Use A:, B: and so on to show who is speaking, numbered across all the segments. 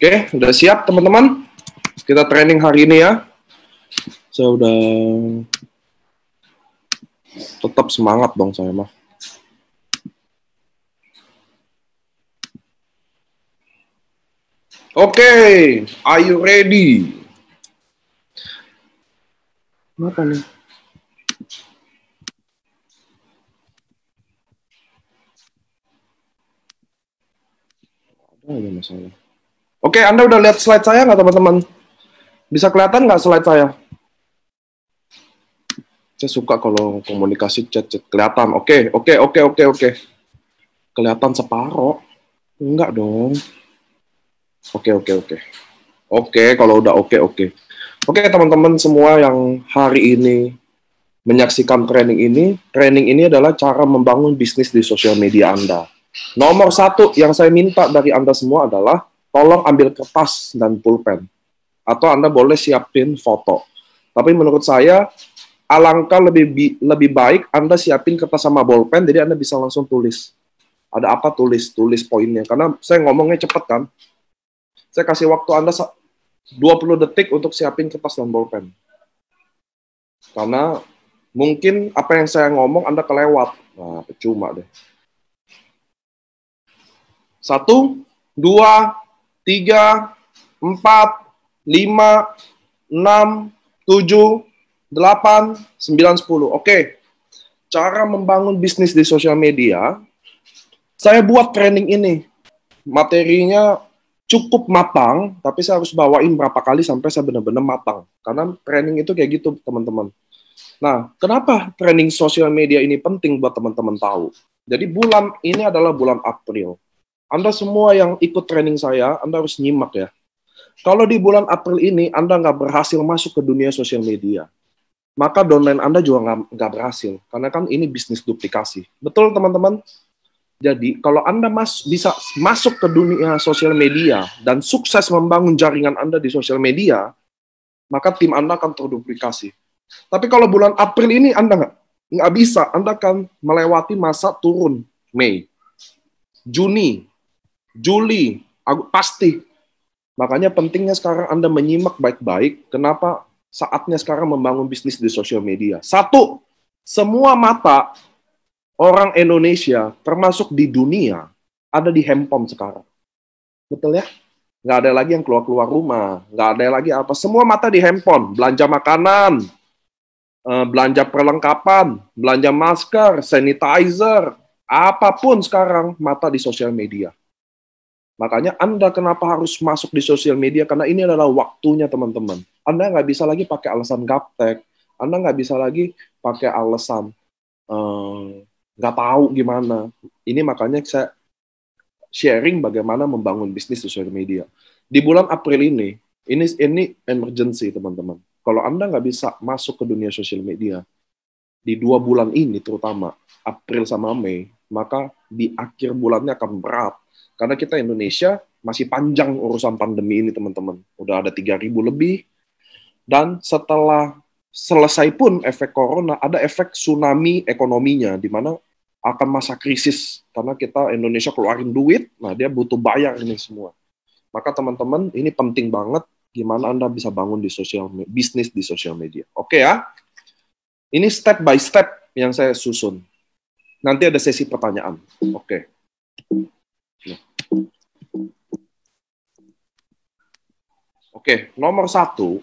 A: Oke, udah siap teman-teman? Kita training hari ini ya. Saya udah tetap semangat dong saya mah. Oke, are you ready? Kenapa nih? Ada masalah. Oke, Anda udah lihat slide saya nggak teman-teman? Bisa kelihatan nggak slide saya? Saya suka kalau komunikasi chat kelihatan. Oke. Kelihatan separoh. Enggak dong. Oke. Oke, kalau udah oke. Oke, teman-teman semua yang hari ini menyaksikan training ini adalah cara membangun bisnis di sosial media Anda. Nomor satu yang saya minta dari Anda semua adalah tolong ambil kertas dan pulpen. Atau Anda boleh siapin foto. Tapi menurut saya, alangkah lebih baik Anda siapin kertas sama bolpen, jadi Anda bisa langsung tulis. Ada apa tulis poinnya. Karena saya ngomongnya cepat kan. Saya kasih waktu Anda 20 detik untuk siapin kertas dan bolpen. Karena mungkin apa yang saya ngomong Anda kelewat. Nah, percuma deh. 1, 2, 3, 4, 5, 6, 7, 8, 9, 10. Oke. Cara membangun bisnis di sosial media. Saya buat training ini. Materinya cukup matang, tapi saya harus bawain berapa kali sampai saya benar-benar matang. Karena training itu kayak gitu, teman-teman. Nah, kenapa training sosial media ini penting buat teman-teman tahu? Jadi bulan ini adalah bulan April. Anda semua yang ikut training saya, Anda harus nyimak ya. Kalau di bulan April ini Anda nggak berhasil masuk ke dunia sosial media, maka downline Anda juga nggak berhasil. Karena kan ini bisnis duplikasi. Betul, teman-teman? Jadi, kalau Anda bisa masuk ke dunia sosial media dan sukses membangun jaringan Anda di sosial media, maka tim Anda akan terduplikasi. Tapi kalau bulan April ini Anda nggak bisa, Anda akan melewati masa turun. Mei, Juni, Juli, pasti. Makanya pentingnya sekarang Anda menyimak baik-baik, kenapa saatnya sekarang membangun bisnis di sosial media. 1, semua mata orang Indonesia, termasuk di dunia, ada di handphone sekarang. Betul ya? Nggak ada lagi yang keluar-keluar rumah. Nggak ada lagi apa. Semua mata di handphone. Belanja makanan, belanja perlengkapan, belanja masker, sanitizer, apapun sekarang mata di sosial media. Makanya Anda kenapa harus masuk di sosial media? Karena ini adalah waktunya, teman-teman. Anda nggak bisa lagi pakai alasan gaptek. Anda nggak bisa lagi pakai alasan nggak tahu gimana. Ini makanya saya sharing bagaimana membangun bisnis di sosial media. Di bulan April ini emergency, teman-teman. Kalau Anda nggak bisa masuk ke dunia sosial media, di 2 bulan ini terutama, April sama Mei, maka di akhir bulannya akan berat. Karena kita Indonesia masih panjang urusan pandemi ini, teman-teman. Udah ada 3.000 lebih. Dan setelah selesai pun efek corona, ada efek tsunami ekonominya, di mana akan masa krisis, karena kita Indonesia keluarin duit, nah dia butuh bayar ini semua. Maka teman-teman, ini penting banget gimana Anda bisa bangun di bisnis di sosial media. Oke ya? Ini step by step yang saya susun. Nanti ada sesi pertanyaan. Oke. Oke, nomor 1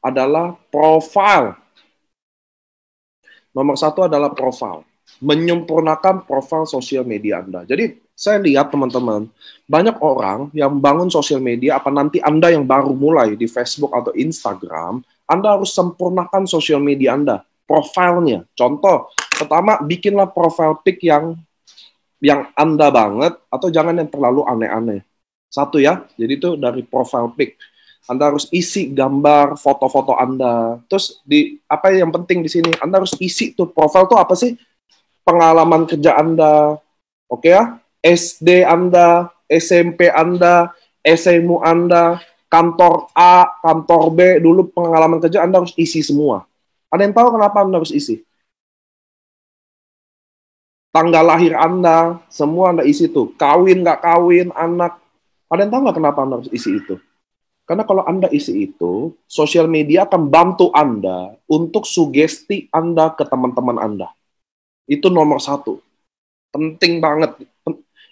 A: adalah profile. Nomor 1 adalah profile. Menyempurnakan profil sosial media Anda. Jadi, saya lihat teman-teman, banyak orang yang bangun sosial media, apa nanti Anda yang baru mulai di Facebook atau Instagram, Anda harus sempurnakan sosial media Anda, profilnya. Contoh, pertama, bikinlah profile pic yang Anda banget, atau jangan yang terlalu aneh-aneh. 1 ya, jadi itu dari profile pic. Anda harus isi gambar, foto-foto Anda. Terus apa yang penting di sini? Anda harus isi tuh profil tuh apa sih? Pengalaman kerja Anda, oke ya? SD Anda, SMP Anda, SMU Anda, kantor A, kantor B, dulu pengalaman kerja Anda harus isi semua. Ada yang tahu kenapa Anda harus isi? Tanggal lahir Anda, semua Anda isi tuh. Kawin, nggak kawin, anak, Ada yang tahu nggak kenapa Anda harus isi itu? Karena kalau Anda isi itu, sosial media akan bantu Anda untuk sugesti Anda ke teman-teman Anda. Itu nomor satu. Penting banget.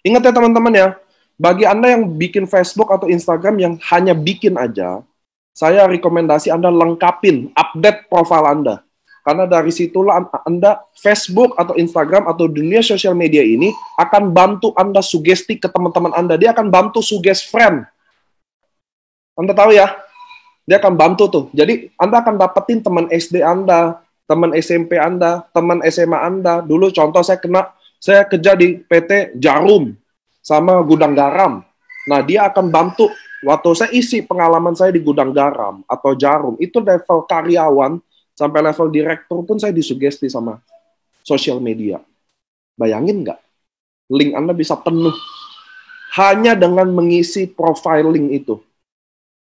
A: Ingat ya teman-teman ya, bagi Anda yang bikin Facebook atau Instagram yang hanya bikin aja, saya rekomendasi Anda lengkapin, update profil Anda. Karena dari situlah Anda, Facebook atau Instagram atau dunia sosial media ini akan bantu Anda sugesti ke teman-teman Anda. Dia akan bantu suggest friend. Anda tahu ya, dia akan bantu tuh. Jadi Anda akan dapetin teman SD Anda, teman SMP Anda, teman SMA Anda. Dulu contoh saya kerja di PT Jarum sama gudang garam. Nah, dia akan bantu waktu saya isi pengalaman saya di gudang garam atau Jarum, itu level karyawan sampai level direktur pun saya disugesti sama sosial media. Bayangin nggak? Link Anda bisa penuh hanya dengan mengisi profiling itu.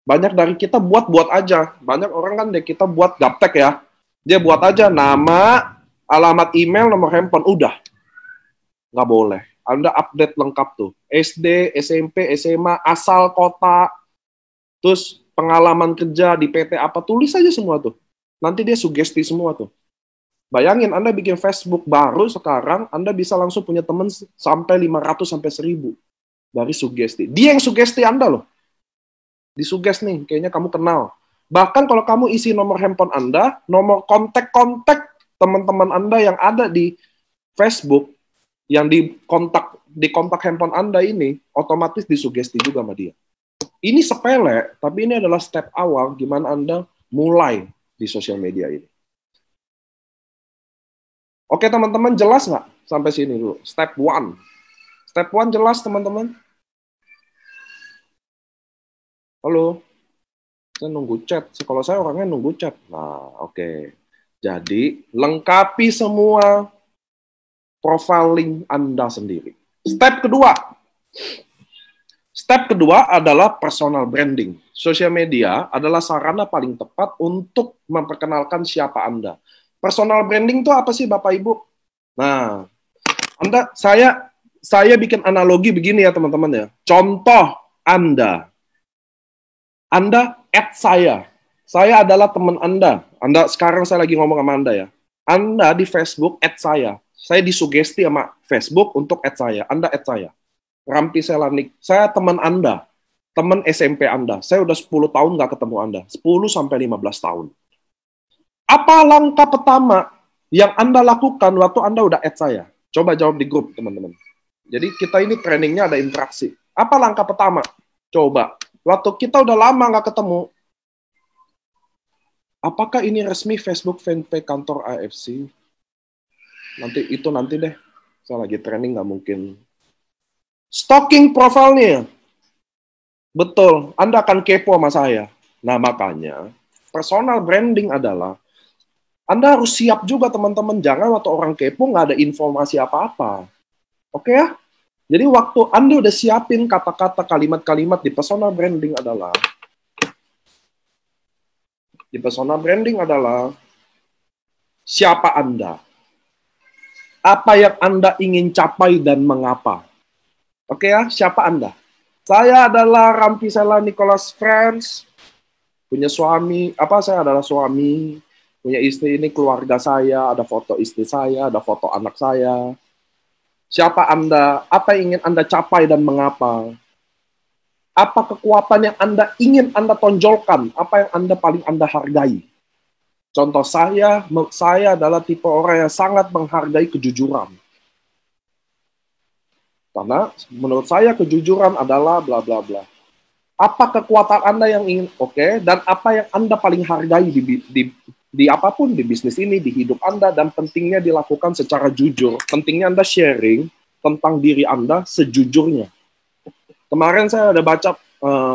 A: Banyak dari kita buat aja. Banyak orang kan kita buat gaptek ya. Dia buat aja nama, alamat email, nomor handphone. Udah. Nggak boleh. Anda update lengkap tuh. SD, SMP, SMA, asal kota, terus pengalaman kerja di PT apa, tulis aja semua tuh. Nanti dia sugesti semua tuh. Bayangin Anda bikin Facebook baru sekarang, Anda bisa langsung punya teman sampai 500 sampai 1000 dari sugesti. Dia yang sugesti Anda loh. Disugest nih, kayaknya kamu kenal. Bahkan kalau kamu isi nomor handphone Anda, nomor kontak-kontak teman-teman Anda yang ada di Facebook, yang di kontak handphone Anda ini, otomatis disugesti juga sama dia. Ini sepele, tapi ini adalah step awal gimana Anda mulai di sosial media ini. Oke teman-teman, jelas nggak sampai sini dulu? Step 1. Step 1 jelas teman-teman? Halo? Saya nunggu chat. Kalau saya orangnya nunggu chat. Nah, oke. Jadi, lengkapi semua profiling Anda sendiri. Step kedua. Step kedua adalah personal branding. Sosial media adalah sarana paling tepat untuk memperkenalkan siapa Anda. Personal branding itu apa sih Bapak Ibu? Nah, saya bikin analogi begini ya teman-teman ya. Contoh Anda add saya. Saya adalah teman Anda. Sekarang saya lagi ngomong sama Anda ya. Anda di Facebook add saya. Saya disugesti sama Facebook untuk add saya. Anda add saya. Rampi Selanik. Saya teman Anda. Teman SMP Anda. Saya udah 10 tahun nggak ketemu Anda. 10 sampai 15 tahun. Apa langkah pertama yang Anda lakukan waktu Anda udah add saya? Coba jawab di grup, teman-teman. Jadi kita ini trainingnya ada interaksi. Apa langkah pertama? Coba. Waktu kita udah lama nggak ketemu, apakah ini resmi Facebook fanpage kantor AFC? Nanti deh. Saya lagi training nggak mungkin. Stalking profilnya. Betul, Anda akan kepo sama saya. Nah makanya, personal branding adalah, Anda harus siap juga teman-teman. Jangan waktu orang kepo nggak ada informasi apa-apa. Oke ya? Jadi waktu Anda udah siapin kata-kata, kalimat-kalimat di personal branding adalah, siapa Anda? Apa yang Anda ingin capai dan mengapa? Oke ya, siapa Anda? Saya adalah Rampi Sela Nicholas Friends, punya suami, saya adalah suami, punya istri, ini keluarga saya, ada foto istri saya, ada foto anak saya. Siapa Anda? Apa yang ingin Anda capai dan mengapa? Apa kekuatan yang Anda ingin Anda tonjolkan? Apa yang paling Anda hargai? Contoh saya adalah tipe orang yang sangat menghargai kejujuran. Karena menurut saya kejujuran adalah bla bla bla. Apa kekuatan Anda yang ingin dan apa yang Anda paling hargai di apapun, di bisnis ini, di hidup Anda, dan pentingnya dilakukan secara jujur. Pentingnya Anda sharing tentang diri Anda sejujurnya. Kemarin saya ada baca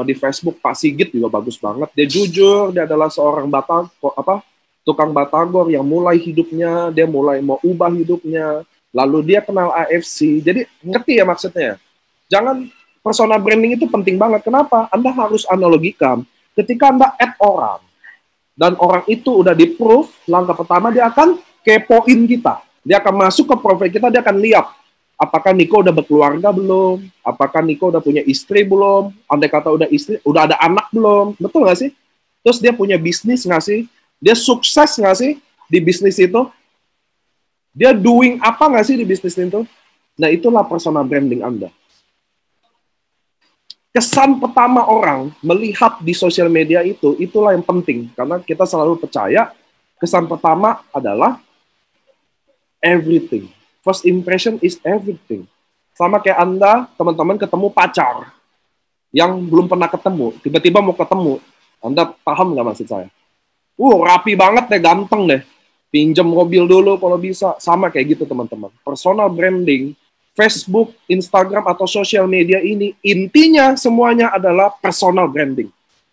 A: di Facebook, Pak Sigit juga bagus banget. Dia jujur, dia adalah seorang tukang batagor yang mulai hidupnya, dia mulai mau ubah hidupnya, lalu dia kenal AFC. Jadi ngerti ya maksudnya? Jangan, personal branding itu penting banget. Kenapa? Anda harus analogikan. Ketika Anda add orang, dan orang itu udah di-proof, langkah pertama dia akan kepoin kita. Dia akan masuk ke profil kita, dia akan lihat Apakah Niko udah berkeluarga belum? Apakah Niko udah punya istri belum? Andai kata udah istri, udah ada anak belum? Betul nggak sih? Terus dia punya bisnis nggak sih? Dia sukses nggak sih di bisnis itu? Dia doing apa nggak sih di bisnis itu? Nah, itulah personal branding Anda. Kesan pertama orang melihat di sosial media itu, itulah yang penting. Karena kita selalu percaya, kesan pertama adalah everything. First impression is everything. Sama kayak Anda, teman-teman ketemu pacar yang belum pernah ketemu, tiba-tiba mau ketemu. Anda paham nggak maksud saya? Rapi banget deh, ganteng deh. Pinjam mobil dulu kalau bisa. Sama kayak gitu teman-teman. Personal branding, Facebook, Instagram, atau sosial media ini, intinya semuanya adalah personal branding.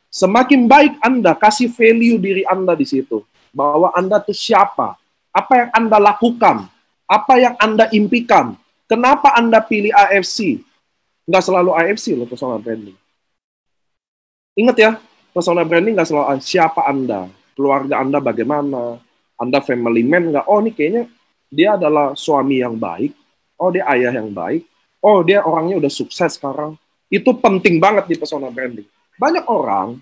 A: Semakin baik Anda kasih value diri Anda di situ. Bahwa Anda tuh siapa? Apa yang Anda lakukan? Apa yang Anda impikan? Kenapa Anda pilih AFC? Nggak selalu AFC loh personal branding. Ingat ya, personal branding nggak selalu siapa Anda. Keluarga Anda bagaimana? Anda family man nggak? Oh, ini kayaknya dia adalah suami yang baik. Oh, dia ayah yang baik. Oh, dia orangnya udah sukses sekarang. Itu penting banget di personal branding. Banyak orang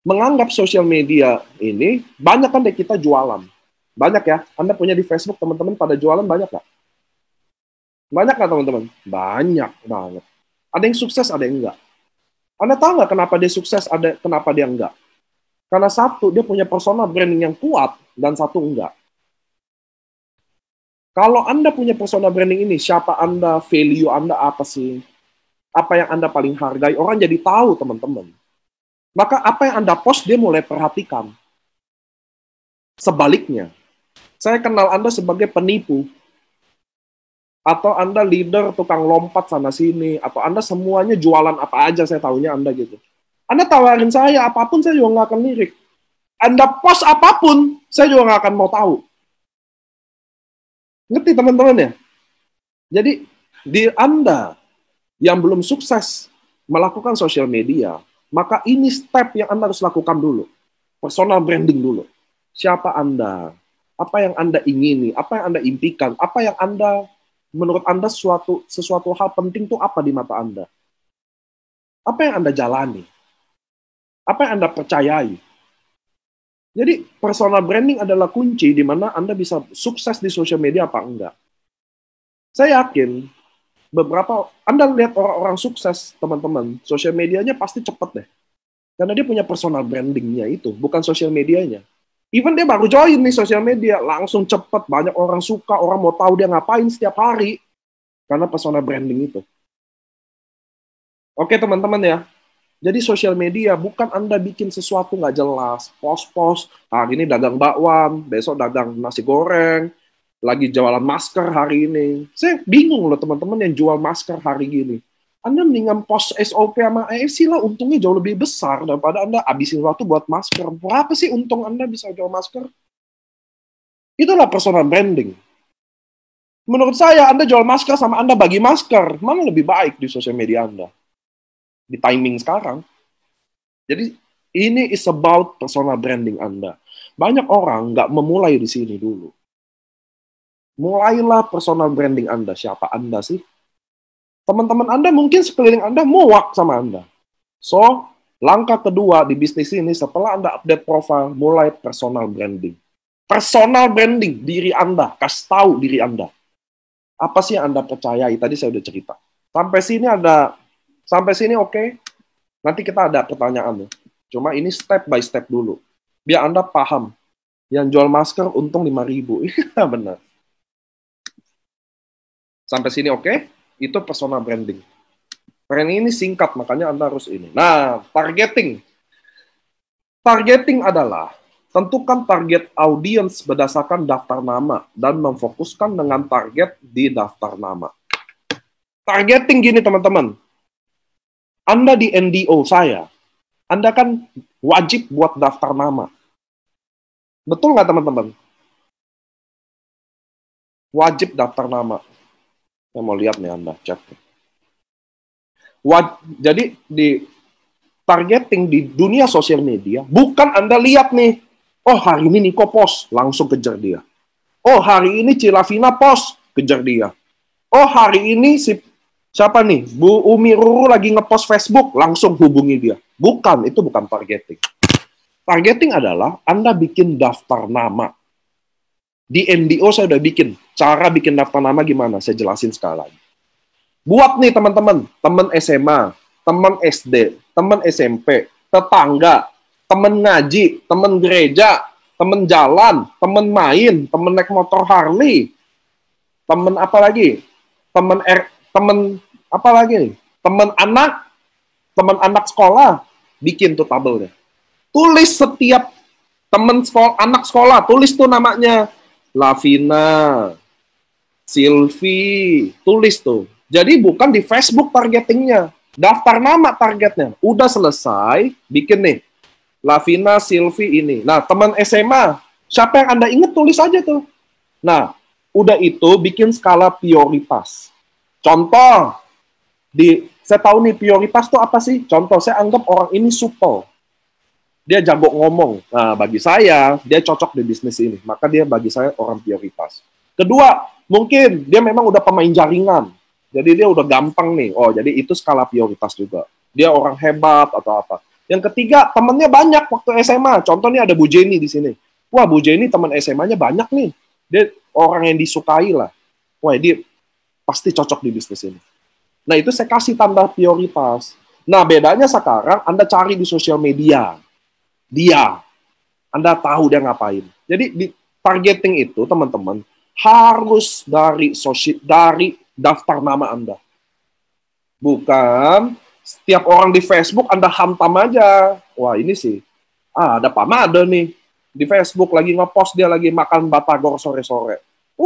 A: menganggap sosial media ini, banyak kan deh kita jualan. Banyak ya, Anda punya di Facebook, teman-teman pada jualan banyak nggak? Banyak nggak teman-teman? Banyak banget. Ada yang sukses, ada yang enggak. Anda tahu nggak kenapa dia sukses, ada kenapa dia enggak? Karena satu, dia punya personal branding yang kuat, dan satu enggak. Kalau Anda punya personal branding ini, siapa Anda, value Anda apa sih? Apa yang Anda paling hargai? Orang jadi tahu, teman-teman. Maka apa yang Anda post, dia mulai perhatikan. Sebaliknya, saya kenal Anda sebagai penipu, atau Anda leader tukang lompat sana-sini, atau Anda semuanya jualan apa aja, saya tahunya Anda gitu. Anda tawarin saya apapun, saya juga nggak akan lirik. Anda post apapun, saya juga nggak akan mau tahu. Ngerti teman-teman ya? Jadi, di Anda yang belum sukses melakukan sosial media, maka ini step yang Anda harus lakukan dulu. Personal branding dulu. Siapa Anda? Apa yang Anda ingini? Apa yang Anda impikan? Apa yang Anda, menurut Anda sesuatu hal penting itu apa di mata Anda? Apa yang Anda jalani? Apa yang Anda percayai? Jadi personal branding adalah kunci di mana Anda bisa sukses di sosial media apa enggak. Saya yakin beberapa, Anda lihat orang-orang sukses, teman-teman, sosial medianya pasti cepet deh. Karena dia punya personal brandingnya itu, bukan sosial medianya. Even dia baru join nih sosial media, langsung cepet, banyak orang suka, orang mau tahu dia ngapain setiap hari. Karena personal branding itu. Oke teman-teman ya, jadi sosial media bukan Anda bikin sesuatu nggak jelas, post-post, hari ini dagang bakwan, besok dagang nasi goreng, lagi jualan masker hari ini. Saya bingung loh teman-teman yang jual masker hari gini. Anda mendingan post SOP sama AFC lah, untungnya jauh lebih besar daripada Anda habisin waktu buat masker. Berapa sih untung Anda bisa jual masker? Itulah personal branding. Menurut saya, Anda jual masker sama Anda bagi masker, mana lebih baik di sosial media Anda? Di timing sekarang. Jadi, ini is about personal branding Anda. Banyak orang nggak memulai di sini dulu. Mulailah personal branding Anda. Siapa Anda sih? Teman-teman Anda mungkin sekeliling Anda muak sama Anda. So, langkah kedua di bisnis ini setelah Anda update profile, mulai personal branding. Personal branding diri Anda, kasih tahu diri Anda. Apa sih yang Anda percayai? Tadi saya udah cerita. Sampai sini oke? Nanti kita ada pertanyaan. Cuma ini step by step dulu. Biar Anda paham. Yang jual masker untung 5.000. Iya benar. Sampai sini oke? Itu personal branding. Branding ini singkat, makanya Anda harus ini. Nah, targeting. Targeting adalah tentukan target audiens berdasarkan daftar nama dan memfokuskan dengan target di daftar nama. Targeting gini teman-teman. Anda di NDO saya, Anda kan wajib buat daftar nama. Betul nggak teman-teman? Wajib daftar nama. Saya mau lihat nih Anda, cek. Jadi di targeting di dunia sosial media, bukan Anda lihat nih, oh hari ini Niko post, langsung kejar dia. Oh hari ini Cilavina post, kejar dia. Oh, hari ini siapa nih? Bu Umi Ruru lagi ngepost Facebook, langsung hubungi dia. Bukan, itu bukan targeting. Targeting adalah Anda bikin daftar nama. Di NDO saya udah bikin. Cara bikin daftar nama gimana? Saya jelasin sekali lagi. Buat nih teman-teman, teman SMA, teman SD, teman SMP, tetangga, teman ngaji, teman gereja, teman jalan, teman main, teman naik motor Harley, teman apa lagi? Teman apa lagi nih? Teman anak sekolah, bikin tuh tabelnya. Tulis setiap teman sekolah, anak sekolah, tulis tuh namanya. Lavina, Silvi, tulis tuh. Jadi bukan di Facebook targetingnya, daftar nama targetnya. Udah selesai, bikin nih. Lavina, Silvi ini. Nah, teman SMA, siapa yang Anda ingat tulis aja tuh. Nah, udah itu bikin skala prioritas. Contoh, saya tahu nih prioritas tuh apa sih? Contoh, saya anggap orang ini supel. Dia jago ngomong. Nah, bagi saya, dia cocok di bisnis ini. Maka dia bagi saya orang prioritas. Kedua, mungkin dia memang udah pemain jaringan. Jadi dia udah gampang nih. Oh, jadi itu skala prioritas juga. Dia orang hebat atau apa. Yang ketiga, temennya banyak waktu SMA. Contohnya ada Bu Jenny di sini. Wah, Bu Jenny teman SMA-nya banyak nih. Dia orang yang disukai lah. Wah, dia pasti cocok di bisnis ini. Nah, itu saya kasih tanda prioritas. Nah, bedanya sekarang Anda cari di sosial media. Anda tahu dia ngapain. Jadi di targeting itu, teman-teman, harus dari daftar nama Anda. Bukan setiap orang di Facebook Anda hantam aja. Wah, ini sih, ada Pak Made nih. Di Facebook lagi ngepost dia lagi makan batagor sore-sore.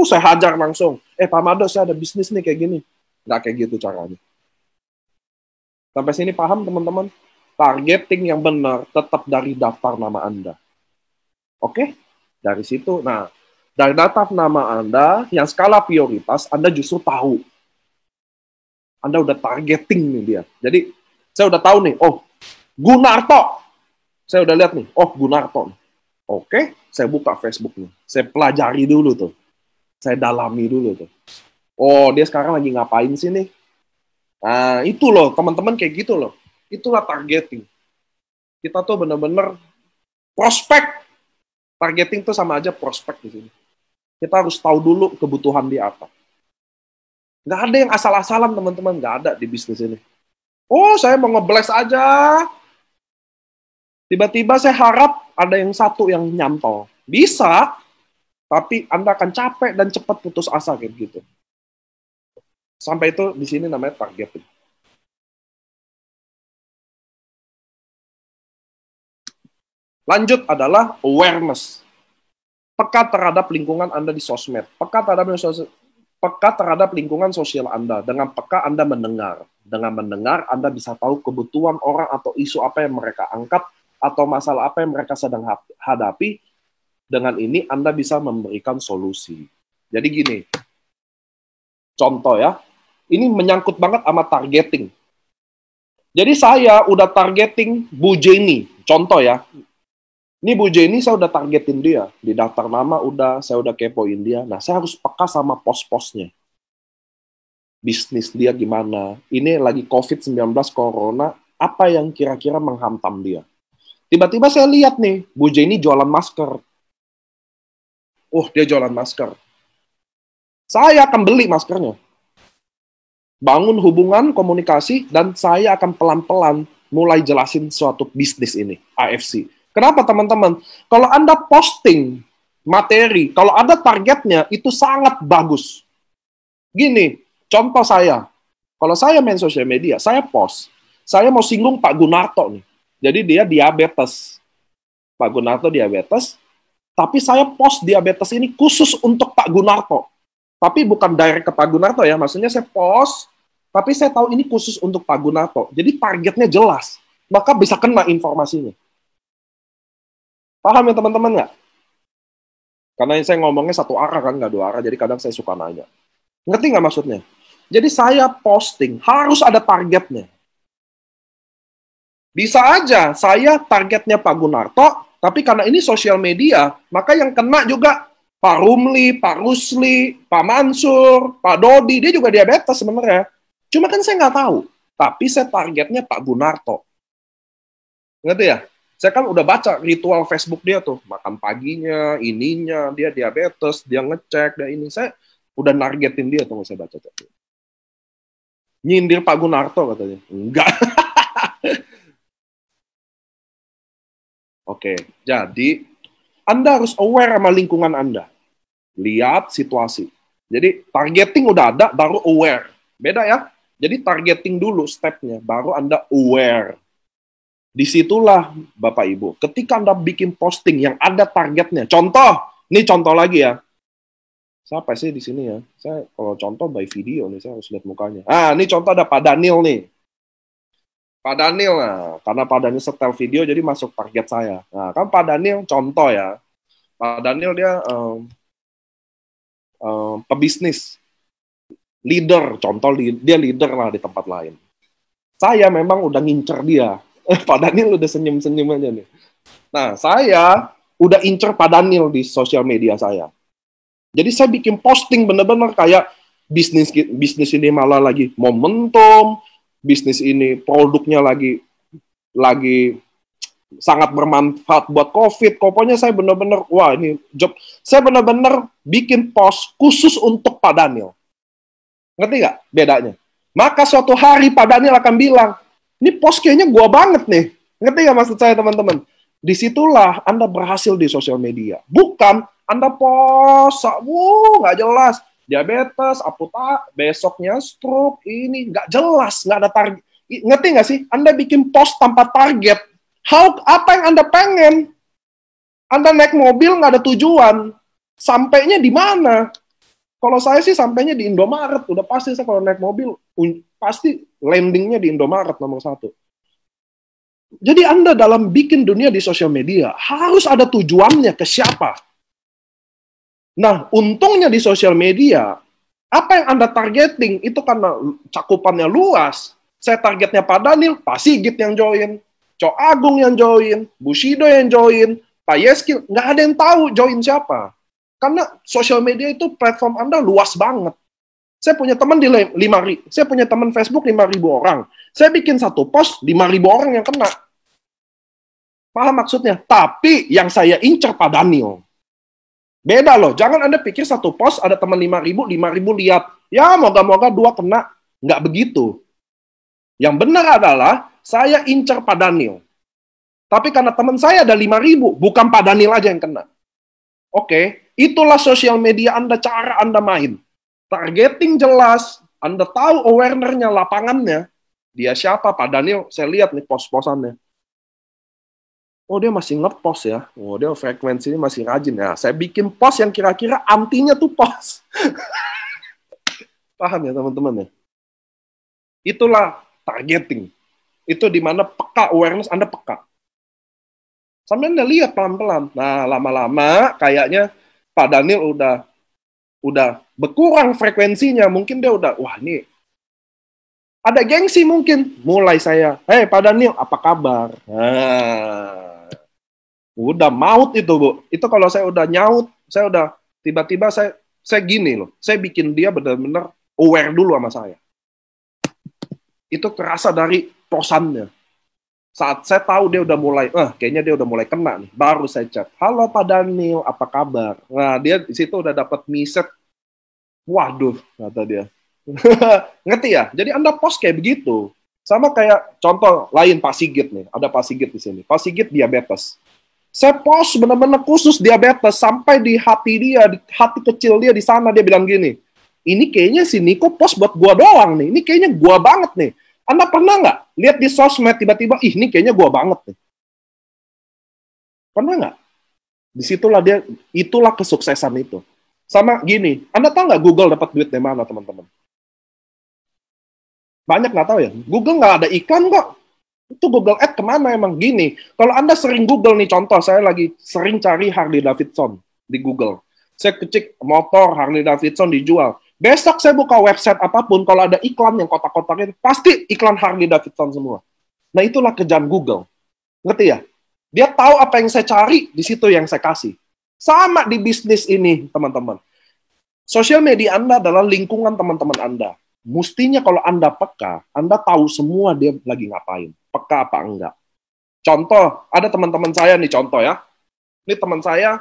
A: Saya hajar langsung. Pak Made, saya ada bisnis nih kayak gini. Nggak kayak gitu caranya. Sampai sini paham, teman-teman? Targeting yang benar tetap dari daftar nama Anda. Oke? Dari situ, nah, dari daftar nama Anda, yang skala prioritas, Anda justru tahu. Anda udah targeting nih dia. Jadi, saya udah tahu nih, oh, Gunarto. Saya udah lihat nih, oh, Gunarto. Oke, saya buka Facebook-nya. Saya pelajari dulu tuh. Saya dalami dulu tuh. Oh, dia sekarang lagi ngapain sih nih? Nah, itu loh, teman-teman kayak gitu loh. Itulah targeting. Kita tuh benar-benar prospek. Targeting tuh sama aja prospek di sini. Kita harus tahu dulu kebutuhan dia apa. Nggak ada yang asal-asalan, teman-teman. Nggak ada di bisnis ini. Oh, saya mau nge-blast aja. Tiba-tiba saya harap ada yang satu yang nyantol. Bisa, tapi Anda akan capek dan cepat putus asa kayak gitu. Sampai itu di sini namanya targeting. Lanjut adalah awareness. Peka terhadap lingkungan Anda di sosmed. Peka terhadap lingkungan sosial Anda. Dengan peka Anda mendengar. Dengan mendengar Anda bisa tahu kebutuhan orang atau isu apa yang mereka angkat atau masalah apa yang mereka sedang hadapi. Dengan ini Anda bisa memberikan solusi. Jadi gini. Contoh ya. Ini menyangkut banget sama targeting. Jadi saya udah targeting Bu Jenny. Contoh ya. Ini Bu Jenny saya udah targetin dia. Di daftar nama saya udah kepoin dia. Nah, saya harus peka sama pos-posnya. Bisnis dia gimana. Ini lagi COVID-19 Corona, apa yang kira-kira menghantam dia. Tiba-tiba saya lihat nih, Bu Jenny jualan masker. Dia jualan masker. Saya akan beli maskernya. Bangun hubungan, komunikasi, dan saya akan pelan-pelan mulai jelasin suatu bisnis ini, AFC. Kenapa teman-teman? Kalau Anda posting materi, kalau ada targetnya, itu sangat bagus. Gini, contoh saya. Kalau saya main sosial media, saya post. Saya mau singgung Pak Gunarto nih. Jadi dia diabetes. Pak Gunarto diabetes. Tapi saya post diabetes ini khusus untuk Pak Gunarto. Tapi bukan direct ke Pak Gunarto ya. Maksudnya saya post, tapi saya tahu ini khusus untuk Pak Gunarto. Jadi targetnya jelas. Maka bisa kena informasinya. Paham ya teman-teman nggak? Karena saya ngomongnya satu arah kan, nggak dua arah, jadi kadang saya suka nanya. Ngerti nggak maksudnya? Jadi saya posting, harus ada targetnya. Bisa aja, saya targetnya Pak Gunarto, tapi karena ini sosial media, maka yang kena juga Pak Rumli, Pak Rusli, Pak Mansur, Pak Dodi, dia juga diabetes sebenarnya. Cuma kan saya nggak tahu. Tapi saya targetnya Pak Gunarto. Ngerti ya? Saya kan udah baca ritual Facebook dia tuh. Makan paginya, ininya, dia diabetes, dia ngecek, dia ini. Saya udah nargetin dia tuh, saya baca. Nyindir Pak Gunarto katanya. Enggak. Oke, jadi Anda harus aware sama lingkungan Anda. Lihat situasi. Jadi targeting udah ada, baru aware. Beda ya? Jadi targeting dulu stepnya, baru Anda aware. Disitulah Bapak Ibu, ketika Anda bikin posting yang ada targetnya. Contoh, ini contoh lagi ya. Siapa sih di sini ya? Saya kalau contoh by video nih, saya harus lihat mukanya. Ah, ini contoh ada Pak Daniel nih. Pak Daniel, nah, karena Pak Daniel setel video jadi masuk target saya. Nah, kan Pak Daniel contoh ya. Pak Daniel dia pebisnis, leader, contoh dia leader lah di tempat lain. Saya memang udah ngincer dia. Pak Daniel udah senyum-senyum aja nih. Nah, saya udah incer Pak Daniel di sosial media saya. Jadi saya bikin posting bener-bener kayak bisnis ini malah lagi momentum, bisnis ini produknya lagi sangat bermanfaat buat COVID. Pokoknya saya bener-bener, wah ini job. Saya bener-bener bikin post khusus untuk Pak Daniel. Ngerti nggak bedanya? Maka suatu hari Pak Daniel akan bilang, ini post kayaknya gua banget nih. Ngerti nggak maksud saya teman-teman? Disitulah Anda berhasil di sosial media. Bukan Anda post, nggak jelas. Diabetes, aputa, besoknya stroke, ini nggak jelas, nggak ada target. Ngerti nggak sih? Anda bikin post tanpa target. Apa yang Anda pengen? Anda naik mobil nggak ada tujuan. Sampainya di mana? Kalau saya sih sampainya di Indomaret. Udah pasti saya kalau naik mobil, pasti landingnya di Indomaret nomor 1. Jadi Anda dalam bikin dunia di sosial media, harus ada tujuannya ke siapa. Nah, untungnya di sosial media, apa yang Anda targeting, itu karena cakupannya luas. Saya targetnya Pak Daniel, Pak Sigit yang join, Cok Agung yang join, Bushido yang join, Pak Yeskil, nggak ada yang tahu join siapa. Karena sosial media itu platform Anda luas banget. Saya punya teman di 5.000, saya punya teman Facebook 5.000 orang. Saya bikin satu post, 5.000 orang yang kena. Paham maksudnya? Tapi yang saya incer Pak Daniel. Beda loh, jangan Anda pikir satu post ada teman 5.000 lihat. Ya, moga-moga 2 kena. Nggak begitu. Yang benar adalah, saya incer Pak Daniel. Tapi karena teman saya ada 5.000, bukan Pak Daniel aja yang kena. Oke, itulah sosial media Anda, cara Anda main. Targeting jelas, Anda tahu awareness-nya, lapangannya. Dia siapa? Pak Daniel, saya lihat nih post-postannya. Oh, dia masih nge-post ya. Oh, dia frekuensinya masih rajin ya. Saya bikin post yang kira-kira antinya tuh post. Paham ya teman-teman ya? Itulah targeting. Itu di mana peka, awareness Anda peka. Sampai Anda lihat pelan-pelan. Nah, lama-lama kayaknya Pak Daniel udah berkurang frekuensinya. Mungkin dia udah, wah ini ada gengsi mungkin. Mulai saya, hey Pak Daniel, apa kabar? Nah, udah maut itu, Bu. Itu kalau saya udah nyaut, saya udah tiba-tiba saya gini loh. Saya bikin dia benar-benar aware dulu sama saya. Itu kerasa dari posannya. Saat saya tahu dia udah mulai, kayaknya dia udah mulai kena nih. Baru saya chat, halo Pak Daniel, apa kabar? Nah, dia di situ udah dapat miset. Waduh, kata dia. Ngerti ya? Jadi Anda post kayak begitu. Sama kayak contoh lain Pak Sigit nih. Ada Pak Sigit di sini. Pak Sigit diabetes. Saya post benar-benar khusus diabetes. Sampai di hati dia, di hati kecil dia di sana, dia bilang gini, ini kayaknya si Niko post buat gua doang nih. Ini kayaknya gua banget nih. Anda pernah nggak lihat di sosmed tiba-tiba, ini kayaknya gua banget nih. Pernah nggak? Disitulah dia, itulah kesuksesan itu. Sama gini, Anda tahu nggak Google dapat duit dari mana teman-teman? Banyak nggak tahu ya. Google nggak ada iklan kok. Itu Google Ads kemana emang gini? Kalau Anda sering Google nih, contoh saya lagi sering cari Harley Davidson di Google. Saya kecik motor Harley Davidson dijual. Besok saya buka website apapun, kalau ada iklan yang kotak-kotakin, pasti iklan Harley Davidson semua. Nah, itulah kerjaan Google. Ngerti ya? Dia tahu apa yang saya cari, di situ yang saya kasih. Sama di bisnis ini, teman-teman. Sosial media Anda adalah lingkungan teman-teman Anda. Mestinya kalau Anda peka, Anda tahu semua dia lagi ngapain. Peka apa enggak. Contoh, ada teman-teman saya nih, contoh ya. Ini teman saya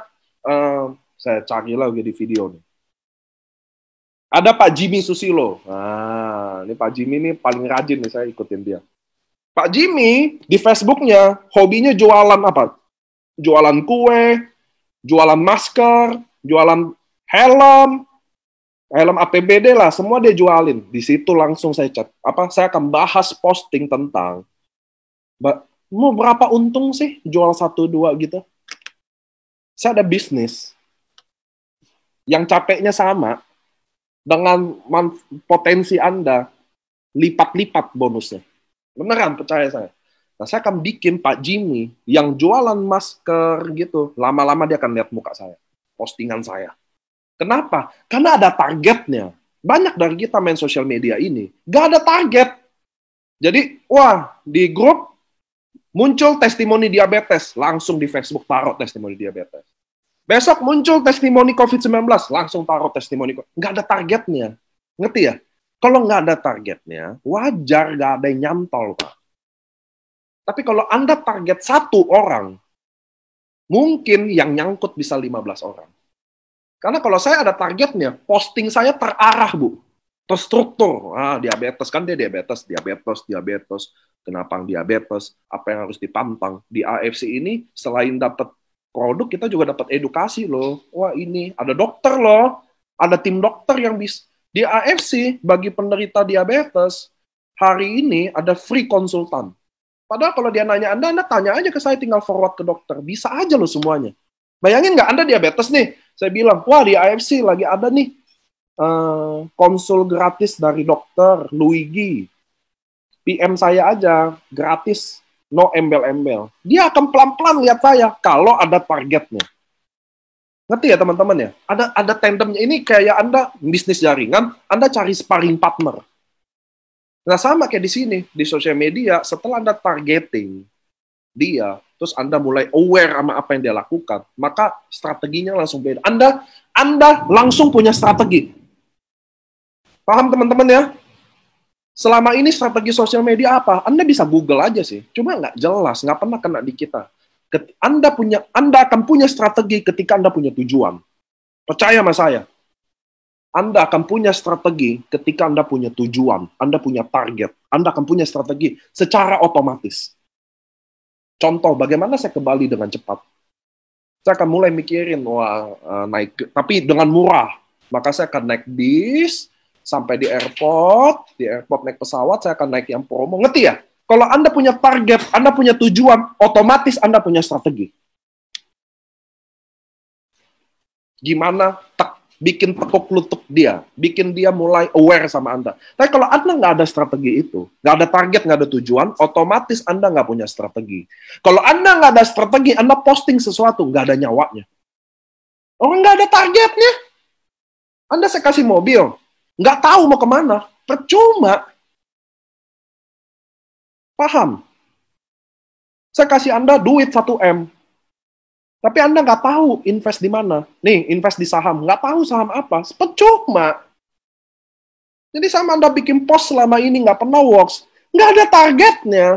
A: cari lagi di video nih. Ada Pak Jimmy Susilo. Nah, ini Pak Jimmy ini paling rajin nih, saya ikutin dia. Pak Jimmy di Facebooknya hobinya jualan apa? Jualan kue, jualan masker, jualan helm APBD lah, semua dia jualin. Di situ langsung saya chat. Saya akan bahas posting tentang mau berapa untung sih jual 1-2 gitu. Saya ada bisnis yang capeknya sama dengan potensi Anda lipat-lipat bonusnya. Beneran, percaya saya. Nah, saya akan bikin Pak Jimmy yang jualan masker gitu. Lama-lama dia akan lihat muka saya, postingan saya. Kenapa? Karena ada targetnya. Banyak dari kita main sosial media ini, gak ada target. Jadi, di grup muncul testimoni diabetes, langsung di Facebook taruh testimoni diabetes. Besok muncul testimoni COVID-19, langsung taruh testimoni. Gak ada targetnya. Ngerti ya? Kalau nggak ada targetnya, wajar nggak ada yang nyantol, Pak. Tapi kalau Anda target 1 orang, mungkin yang nyangkut bisa 15 orang. Karena kalau saya ada targetnya, posting saya terarah, Bu. Terstruktur. Diabetes, kan dia diabetes. Kenapa diabetes? Apa yang harus dipantang? Di AFC ini, selain dapat produk, kita juga dapat edukasi loh. Wah, ini ada dokter loh. Ada tim dokter yang bisa. Di AFC, bagi penderita diabetes, hari ini ada free konsultan. Padahal kalau dia nanya Anda tanya aja ke saya, tinggal forward ke dokter. Bisa aja loh semuanya. Bayangin nggak Anda diabetes nih? Saya bilang, di AFC lagi ada nih konsul gratis dari dokter Luigi. PM saya aja, gratis, no embel-embel. Dia akan pelan-pelan lihat saya kalau ada targetnya. Ngerti ya teman-teman ya? Ada tandemnya. Ini kayak Anda bisnis jaringan, Anda cari sparring partner. Nah, sama kayak di sini, di sosial media, setelah Anda targeting dia, terus Anda mulai aware sama apa yang dia lakukan, maka strateginya langsung beda. Anda langsung punya strategi. Paham teman-teman ya? Selama ini strategi sosial media apa? Anda bisa Google aja sih, cuma nggak jelas, nggak pernah kena di kita. Anda akan punya strategi ketika Anda punya tujuan. Percaya sama saya. Anda akan punya strategi ketika Anda punya tujuan, Anda punya target, Anda akan punya strategi secara otomatis. Contoh, bagaimana saya ke Bali dengan cepat? Saya akan mulai mikirin, naik, tapi dengan murah. Maka saya akan naik bis, sampai di airport naik pesawat, saya akan naik yang promo. Ngerti ya? Kalau Anda punya target, Anda punya tujuan, otomatis Anda punya strategi. Gimana bikin tekuk lutut dia, bikin dia mulai aware sama Anda. Tapi kalau Anda nggak ada strategi itu, nggak ada target, nggak ada tujuan, otomatis Anda nggak punya strategi. Kalau Anda nggak ada strategi, Anda posting sesuatu, nggak ada nyawanya. Orang nggak ada targetnya. Anda saya kasih mobil, nggak tahu mau kemana, percuma. Paham? Saya kasih Anda duit 1M. Tapi Anda nggak tahu invest di mana. Nih, invest di saham. Nggak tahu saham apa. Percuma. Jadi sama Anda bikin post selama ini nggak pernah works. Nggak ada targetnya.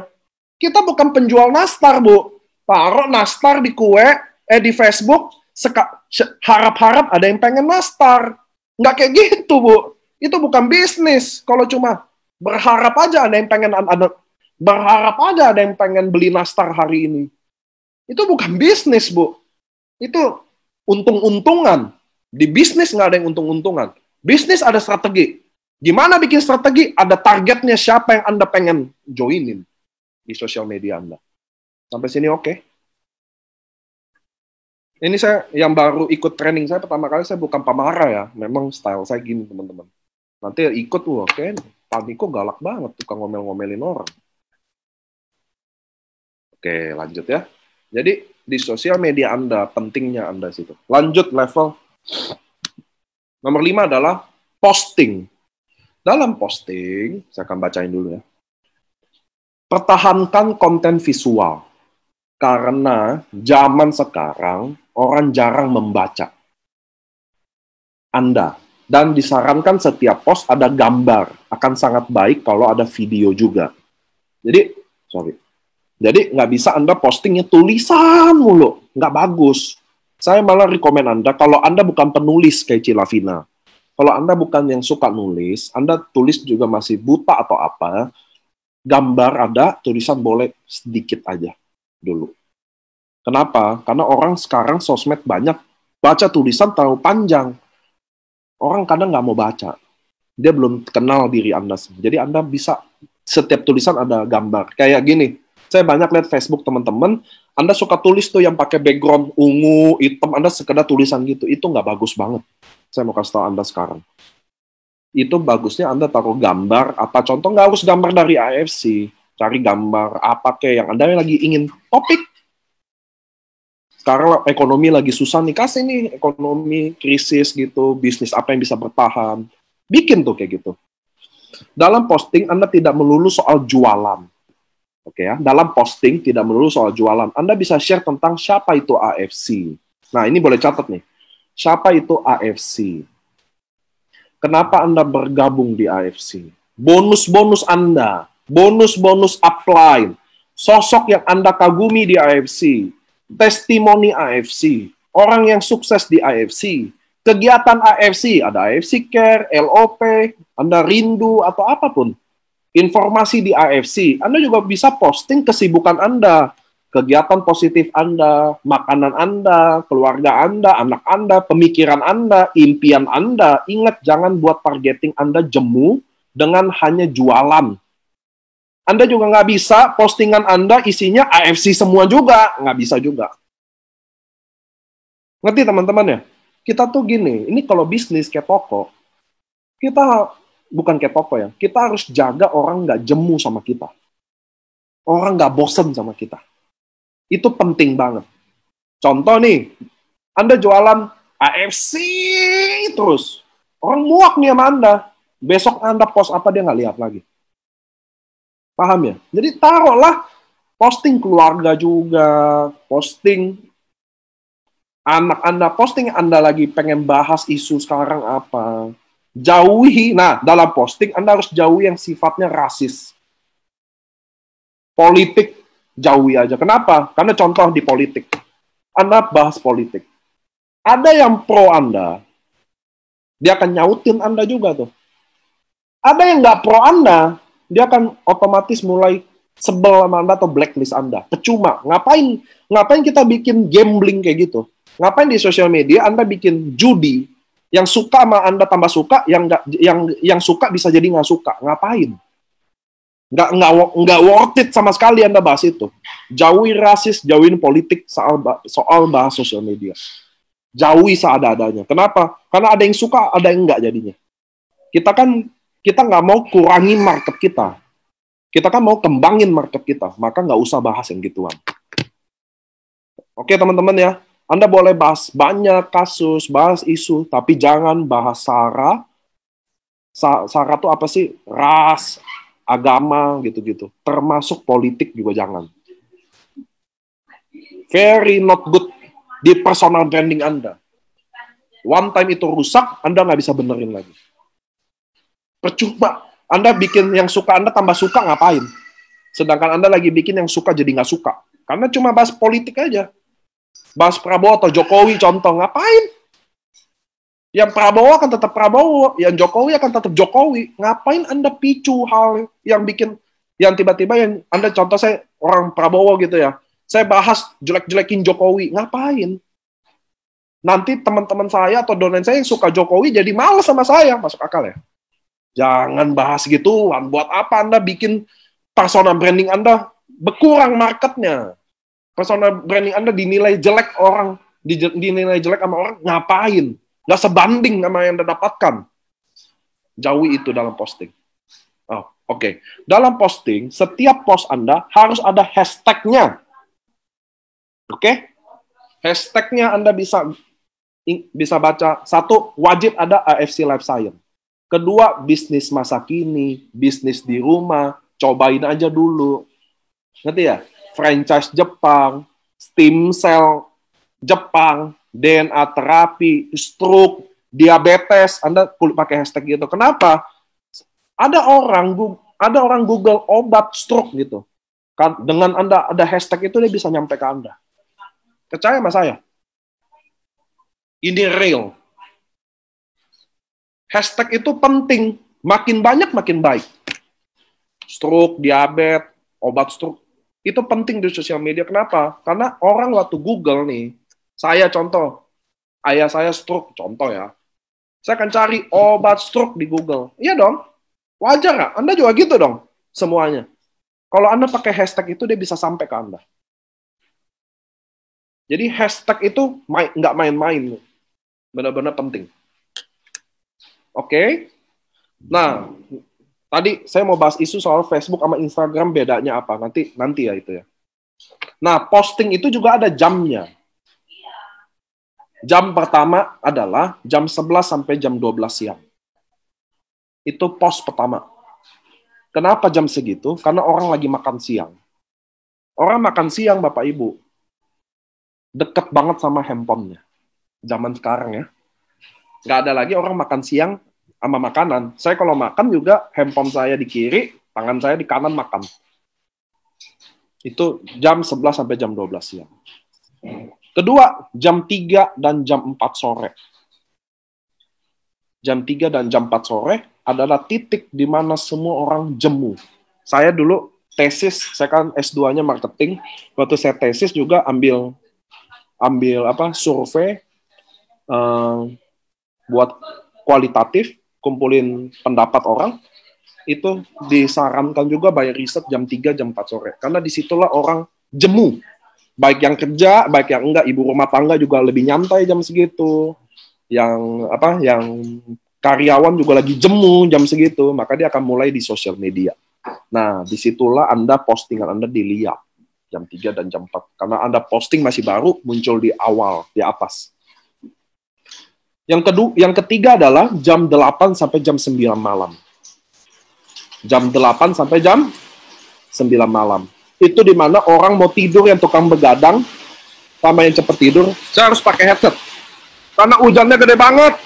A: Kita bukan penjual nastar, Bu. Taruh nastar di di Facebook, harap-harap ada yang pengen nastar. Nggak kayak gitu, Bu. Itu bukan bisnis. Kalau cuma berharap aja ada yang pengen beli nastar hari ini. Itu bukan bisnis, Bu. Itu untung-untungan. Di bisnis nggak ada yang untung-untungan. Bisnis ada strategi. Gimana bikin strategi? Ada targetnya siapa yang Anda pengen joinin di sosial media Anda. Sampai sini oke? Ini saya yang baru ikut training saya pertama kali, saya bukan pemarah ya. Memang style saya gini, teman-teman. Nanti ikut, oke. Pak Niko galak banget, tukang ngomel-ngomelin orang. Oke, lanjut ya. Jadi, di sosial media Anda, pentingnya Anda situ. Lanjut level. Nomor 5 adalah posting. Dalam posting, saya akan bacain dulu ya. Pertahankan konten visual. Karena zaman sekarang, orang jarang membaca Anda. Dan disarankan setiap post ada gambar. Akan sangat baik kalau ada video juga. Jadi nggak bisa Anda postingnya tulisan mulu. Nggak bagus. Saya malah rekomen Anda, kalau Anda bukan penulis kayak Cilavina, kalau Anda bukan yang suka nulis, Anda tulis juga masih buta atau apa, gambar ada, tulisan boleh sedikit aja dulu. Kenapa? Karena orang sekarang sosmed banyak, baca tulisan terlalu panjang. Orang kadang nggak mau baca. Dia belum kenal diri Anda. Jadi Anda bisa, setiap tulisan ada gambar. Kayak gini, saya banyak lihat Facebook teman-teman, Anda suka tulis tuh yang pakai background ungu, hitam, Anda sekedar tulisan gitu. Itu nggak bagus banget. Saya mau kasih tahu Anda sekarang. Itu bagusnya Anda taruh gambar, apa contoh, nggak harus gambar dari AFC. Cari gambar apa kayak yang Anda lagi ingin topik. Sekarang ekonomi lagi susah nih, kasih nih ekonomi krisis gitu, bisnis apa yang bisa bertahan. Bikin tuh kayak gitu. Dalam posting Anda tidak melulu soal jualan. Oke ya, dalam posting tidak melulu soal jualan. Anda bisa share tentang siapa itu AFC. Nah, ini boleh catat nih. Siapa itu AFC? Kenapa Anda bergabung di AFC? Bonus-bonus Anda, bonus-bonus upline, sosok yang Anda kagumi di AFC, testimoni AFC, orang yang sukses di AFC, kegiatan AFC, ada AFC Care, LOP, Anda rindu atau apapun, informasi di AFC, Anda juga bisa posting kesibukan Anda, kegiatan positif Anda, makanan Anda, keluarga Anda, anak Anda, pemikiran Anda, impian Anda. Ingat, jangan buat targeting Anda jemu dengan hanya jualan. Anda juga nggak bisa postingan Anda isinya AFC semua juga. Nggak bisa juga. Ngerti teman-teman ya? Kita tuh gini, ini kalau bisnis kayak toko, kita bukan kayak toko ya, kita harus jaga orang nggak jemu sama kita. Orang nggak bosen sama kita. Itu penting banget. Contoh nih, Anda jualan AFC terus. Orang muak nih sama Anda. Besok Anda post apa, dia nggak lihat lagi. Paham ya? Jadi taruhlah posting keluarga juga, posting anak Anda, posting Anda lagi pengen bahas isu sekarang apa. Jauhi, nah dalam posting Anda harus jauhi yang sifatnya rasis. Politik, jauhi aja. Kenapa? Karena contoh di politik. Anda bahas politik. Ada yang pro Anda, dia akan nyautin Anda juga tuh. Ada yang nggak pro Anda, dia akan otomatis mulai sebel sama Anda atau blacklist Anda. Percuma. Ngapain kita bikin gambling kayak gitu? Ngapain di sosial media Anda bikin judi? Yang suka sama Anda tambah suka, yang suka bisa jadi nggak suka. Ngapain? Nggak worth it sama sekali Anda bahas itu. Jauhi rasis, jauhin politik soal bahas sosial media. Jauhi seada-adanya. Kenapa? Karena ada yang suka, ada yang nggak jadinya. Kita nggak mau kurangi market kita. Kita kan mau kembangin market kita. Maka nggak usah bahas yang gituan. Oke teman-teman ya. Anda boleh bahas banyak kasus, bahas isu, tapi jangan bahas SARA. SARA itu apa sih? Ras, agama, gitu-gitu. Termasuk politik juga jangan. Very not good di personal branding Anda. One time itu rusak, Anda nggak bisa benerin lagi. Percuma. Anda bikin yang suka Anda tambah suka, ngapain? Sedangkan Anda lagi bikin yang suka jadi nggak suka. Karena cuma bahas politik aja. Bahas Prabowo atau Jokowi contoh, ngapain? Yang Prabowo akan tetap Prabowo, yang Jokowi akan tetap Jokowi. Ngapain Anda picu hal yang bikin, yang tiba-tiba yang Anda contoh saya orang Prabowo gitu ya. Saya bahas jelek-jelekin Jokowi, ngapain? Nanti teman-teman saya atau dosen saya yang suka Jokowi jadi malas sama saya, masuk akal ya? Jangan bahas gituan. Buat apa Anda bikin personal branding Anda berkurang marketnya? Personal branding Anda dinilai jelek orang, dinilai jelek sama orang, ngapain? Nggak sebanding sama yang Anda dapatkan. Jauhi itu dalam posting. Oh, oke. Dalam posting, setiap post Anda harus ada hashtag-nya. Oke? Hashtag-nya Anda bisa baca. Satu, wajib ada AFC Life Science. Kedua, bisnis masa kini, bisnis di rumah, cobain aja dulu. Ngerti ya? Franchise Jepang, stem cell, Jepang, DNA terapi, stroke, diabetes, Anda pakai hashtag gitu. Kenapa? Ada orang Google obat stroke gitu. Dengan Anda ada hashtag itu, dia bisa nyampe ke Anda. Percaya sama saya. Ini real. Hashtag itu penting. Makin banyak, makin baik. Stroke, diabetes, obat stroke. Itu penting di sosial media. Kenapa? Karena orang waktu Google nih, saya contoh, ayah saya stroke, contoh ya. Saya akan cari obat stroke di Google. Iya dong. Wajar nggak? Anda juga gitu dong, semuanya. Kalau Anda pakai hashtag itu, dia bisa sampai ke Anda. Jadi hashtag itu nggak main-main. Benar-benar penting. Oke? Nah, tadi saya mau bahas isu soal Facebook sama Instagram bedanya apa. Nanti ya itu ya. Nah, posting itu juga ada jamnya. Jam pertama adalah jam 11 sampai jam 12 siang. Itu post pertama. Kenapa jam segitu? Karena orang lagi makan siang. Orang makan siang, Bapak Ibu, deket banget sama handphonenya. Zaman sekarang ya. Nggak ada lagi orang makan siang sama makanan. Saya kalau makan juga handphone saya di kiri, tangan saya di kanan makan. Itu jam 11 sampai jam 12 siang. Kedua, jam 3 dan jam 4 sore. Jam 3 dan jam 4 sore adalah titik di mana semua orang jemu. Saya dulu tesis, saya kan S2-nya marketing. Waktu saya tesis juga ambil survei buat kualitatif, kumpulin pendapat orang. Itu disarankan juga by riset jam 3, jam 4 sore. Karena disitulah orang jemu. Baik yang kerja, baik yang enggak, ibu rumah tangga juga lebih nyantai jam segitu. Yang karyawan juga lagi jemu jam segitu, maka dia akan mulai di sosial media. Nah, disitulah Anda postingan Anda dilihat jam 3 dan jam 4. Karena Anda posting masih baru, muncul di awal, di atas. Yang ketiga adalah jam 8 sampai jam 9 malam. Jam 8 sampai jam 9 malam. Itu di mana orang mau tidur yang tukang begadang, sama yang cepat tidur, saya harus pakai headset. Karena hujannya gede banget.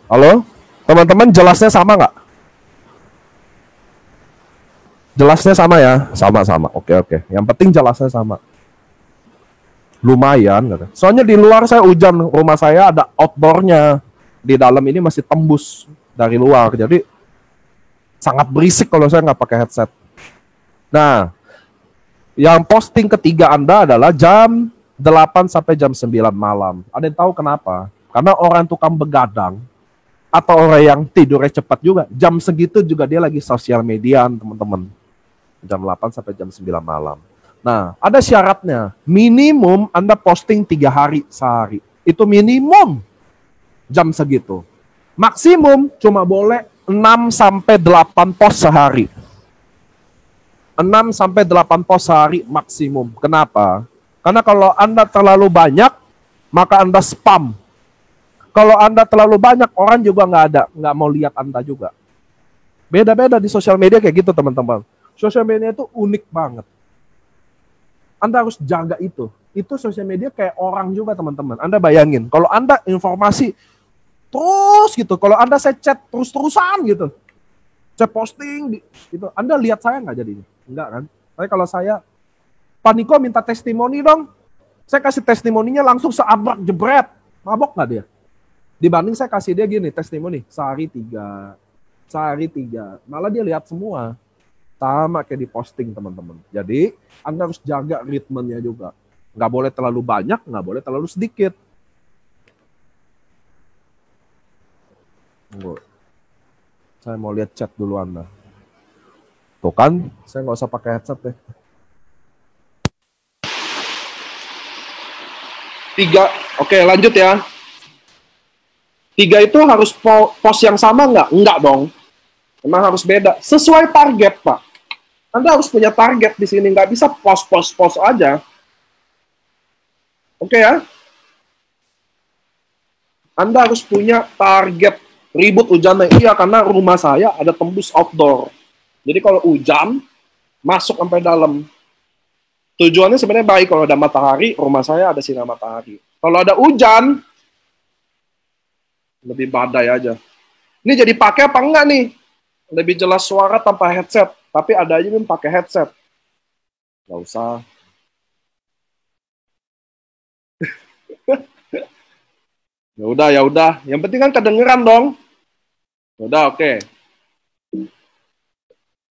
A: Halo? Teman-teman, jelasnya sama nggak? Jelasnya sama ya? Sama-sama. Oke. Yang penting jelasnya sama. Lumayan. Soalnya di luar saya hujan. Rumah saya ada outdoor-nya. Di dalam ini masih tembus dari luar. Jadi sangat berisik kalau saya nggak pakai headset. Nah, yang posting ketiga Anda adalah jam 8 sampai jam 9 malam. Ada yang tahu kenapa? Karena orang tukang begadang atau orang yang tidurnya cepat juga, jam segitu juga dia lagi sosial media, teman-teman. Jam 8 sampai jam 9 malam. Nah, ada syaratnya. Minimum Anda posting 3 hari sehari. Itu minimum jam segitu. Maksimum cuma boleh 6 sampai 8 post sehari. 6 sampai 8 post sehari maksimum. Kenapa? Karena kalau Anda terlalu banyak, maka Anda spam. Kalau Anda terlalu banyak, orang juga nggak mau lihat Anda juga. Beda-beda di sosial media kayak gitu, teman-teman. Sosial media itu unik banget. Anda harus jaga itu. Itu sosial media kayak orang juga, teman-teman. Anda bayangin, kalau Anda informasi terus gitu, kalau Anda saya chat terus-terusan gitu, saya posting gitu, Anda lihat saya nggak jadinya? Enggak kan? Tapi kalau saya, Pak Niko minta testimoni dong, saya kasih testimoninya langsung seabrak jebret, mabok nggak dia? Dibanding saya kasih dia gini, testimoni, sehari 3, malah dia lihat semua. Sama kayak di posting, teman-teman. Jadi, Anda harus jaga ritmenya juga. Nggak boleh terlalu banyak, nggak boleh terlalu sedikit. Saya mau lihat chat dulu Anda. Tuh kan, saya nggak usah pakai headset deh. 3, oke lanjut ya. 3 itu harus post yang sama nggak? Enggak dong. Memang harus beda. Sesuai target, Pak. Anda harus punya target di sini. Nggak bisa post aja. Oke ya? Anda harus punya target. Ribut hujannya. Iya, karena rumah saya ada tembus outdoor. Jadi kalau hujan, masuk sampai dalam. Tujuannya sebenarnya baik, kalau ada matahari, rumah saya ada sinar matahari. Kalau ada hujan, lebih badai aja. Ini jadi pakai apa enggak nih? Lebih jelas suara tanpa headset. Tapi ada aja yang pakai headset. Nggak usah. Ya udah, ya udah. Yang penting kan kedengeran dong. Ya udah, oke.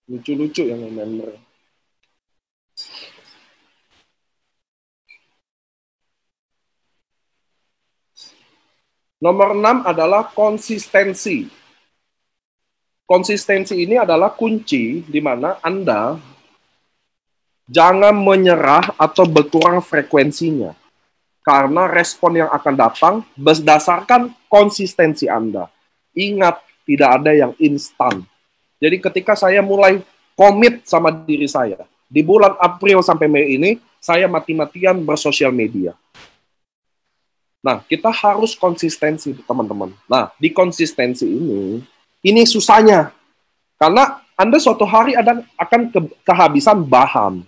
A: Lucu-lucu yang member. Nomor 6 adalah konsistensi. Konsistensi ini adalah kunci di mana Anda jangan menyerah atau berkurang frekuensinya. Karena respon yang akan datang berdasarkan konsistensi Anda. Ingat, tidak ada yang instan. Jadi ketika saya mulai komit sama diri saya, di bulan April sampai Mei ini, saya mati-matian bersosial media. Nah, kita harus konsistensi, teman-teman. Nah, di konsistensi ini susahnya. Karena Anda suatu hari akan kehabisan bahan.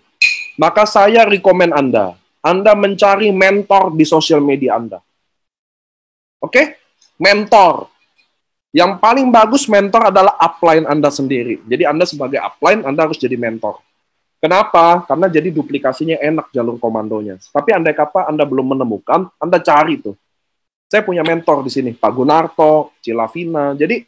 A: Maka saya rekomen Anda mencari mentor di sosial media Anda. Oke? Mentor. Yang paling bagus mentor adalah upline Anda sendiri. Jadi Anda sebagai upline, Anda harus jadi mentor. Kenapa? Karena jadi duplikasinya enak jalur komandonya. Tapi andai kata Anda belum menemukan, Anda cari tuh. Saya punya mentor di sini, Pak Gunarto, Cilavina. Jadi,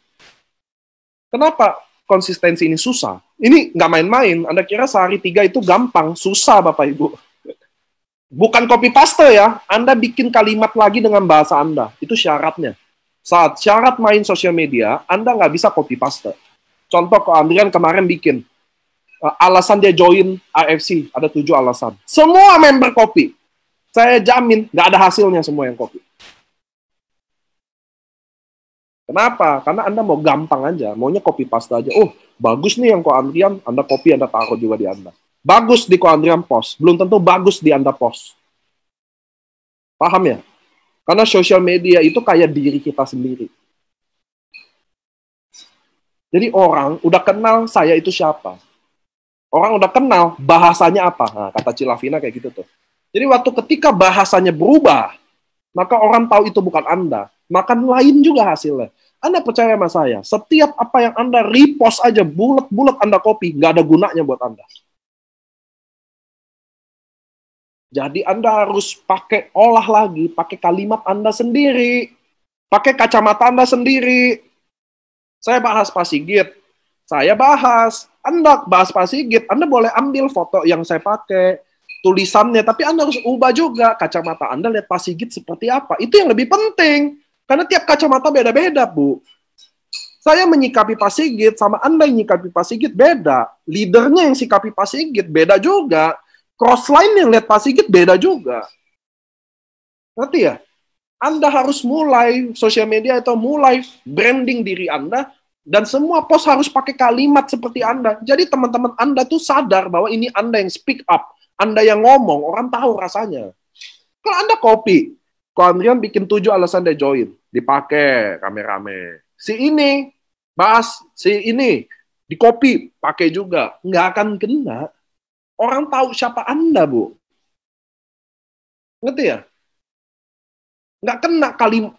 A: kenapa konsistensi ini susah? Ini nggak main-main. Anda kira sehari 3 itu gampang, susah Bapak Ibu. Bukan copy paste ya, Anda bikin kalimat lagi dengan bahasa Anda. Itu syaratnya. Saat syarat main sosial media, Anda nggak bisa copy paste. Contoh, Ko Andrian kemarin bikin, alasan dia join AFC, ada 7 alasan. Semua member copy. Saya jamin, nggak ada hasilnya semua yang copy. Kenapa? Karena Anda mau gampang aja, maunya copy paste aja. Oh, bagus nih yang Ko Andrian, Anda copy, Anda taruh juga di Anda. Bagus di Ko Andrian post, belum tentu bagus di Anda post. Paham ya? Karena sosial media itu kayak diri kita sendiri. Jadi orang udah kenal saya itu siapa. Orang udah kenal bahasanya apa. Nah, kata Cilavina kayak gitu tuh. Jadi waktu ketika bahasanya berubah, maka orang tahu itu bukan Anda. Maka lain juga hasilnya. Anda percaya sama saya, setiap apa yang Anda repost aja, bulat-bulat Anda copy, nggak ada gunanya buat Anda. Jadi Anda harus pakai olah lagi, pakai kalimat Anda sendiri, pakai kacamata Anda sendiri. Saya bahas Pak Sigit, saya bahas. Anda bahas Pak Sigit, Anda boleh ambil foto yang saya pakai, tulisannya, tapi Anda harus ubah juga kacamata Anda, lihat Pak Sigit seperti apa. Itu yang lebih penting, karena tiap kacamata beda-beda, Bu. Saya menyikapi Pak Sigit, sama Anda yang menyikapi Pak Sigit beda. Leadernya yang sikapi Pak Sigit beda juga. Crossline yang lihat Pak Sigit beda juga. Ngerti ya? Anda harus mulai sosial media atau mulai branding diri Anda, dan semua post harus pakai kalimat seperti Anda. Jadi teman-teman Anda tuh sadar bahwa ini Anda yang speak up, Anda yang ngomong, orang tahu rasanya. Kalau Anda copy, kalau Andrian bikin 7 alasan dia join, dipakai rame-rame. Si ini, bahas si ini, di copy, pakai juga. Nggak akan kena. Orang tahu siapa Anda, Bu. Ngerti ya? Nggak kena kalimat.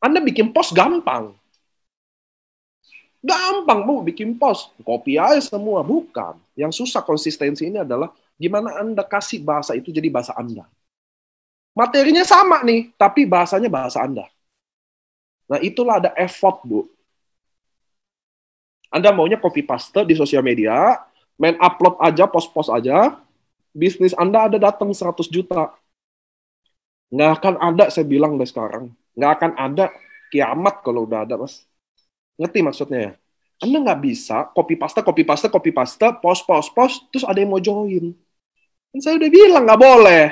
A: Anda bikin post gampang. Gampang, Bu, bikin post. Copy aja semua. Bukan. Yang susah konsistensi ini adalah gimana Anda kasih bahasa itu jadi bahasa Anda. Materinya sama nih, tapi bahasanya bahasa Anda. Nah, itulah ada effort, Bu. Anda maunya copy paste di sosial media, main upload aja, post-post aja, bisnis Anda ada datang 100 juta. Nggak akan ada, saya bilang deh sekarang. Nggak akan ada kiamat kalau udah ada, Mas. Ngerti maksudnya ya? Anda nggak bisa copy paste, post, terus ada yang mau join. Dan saya udah bilang nggak boleh.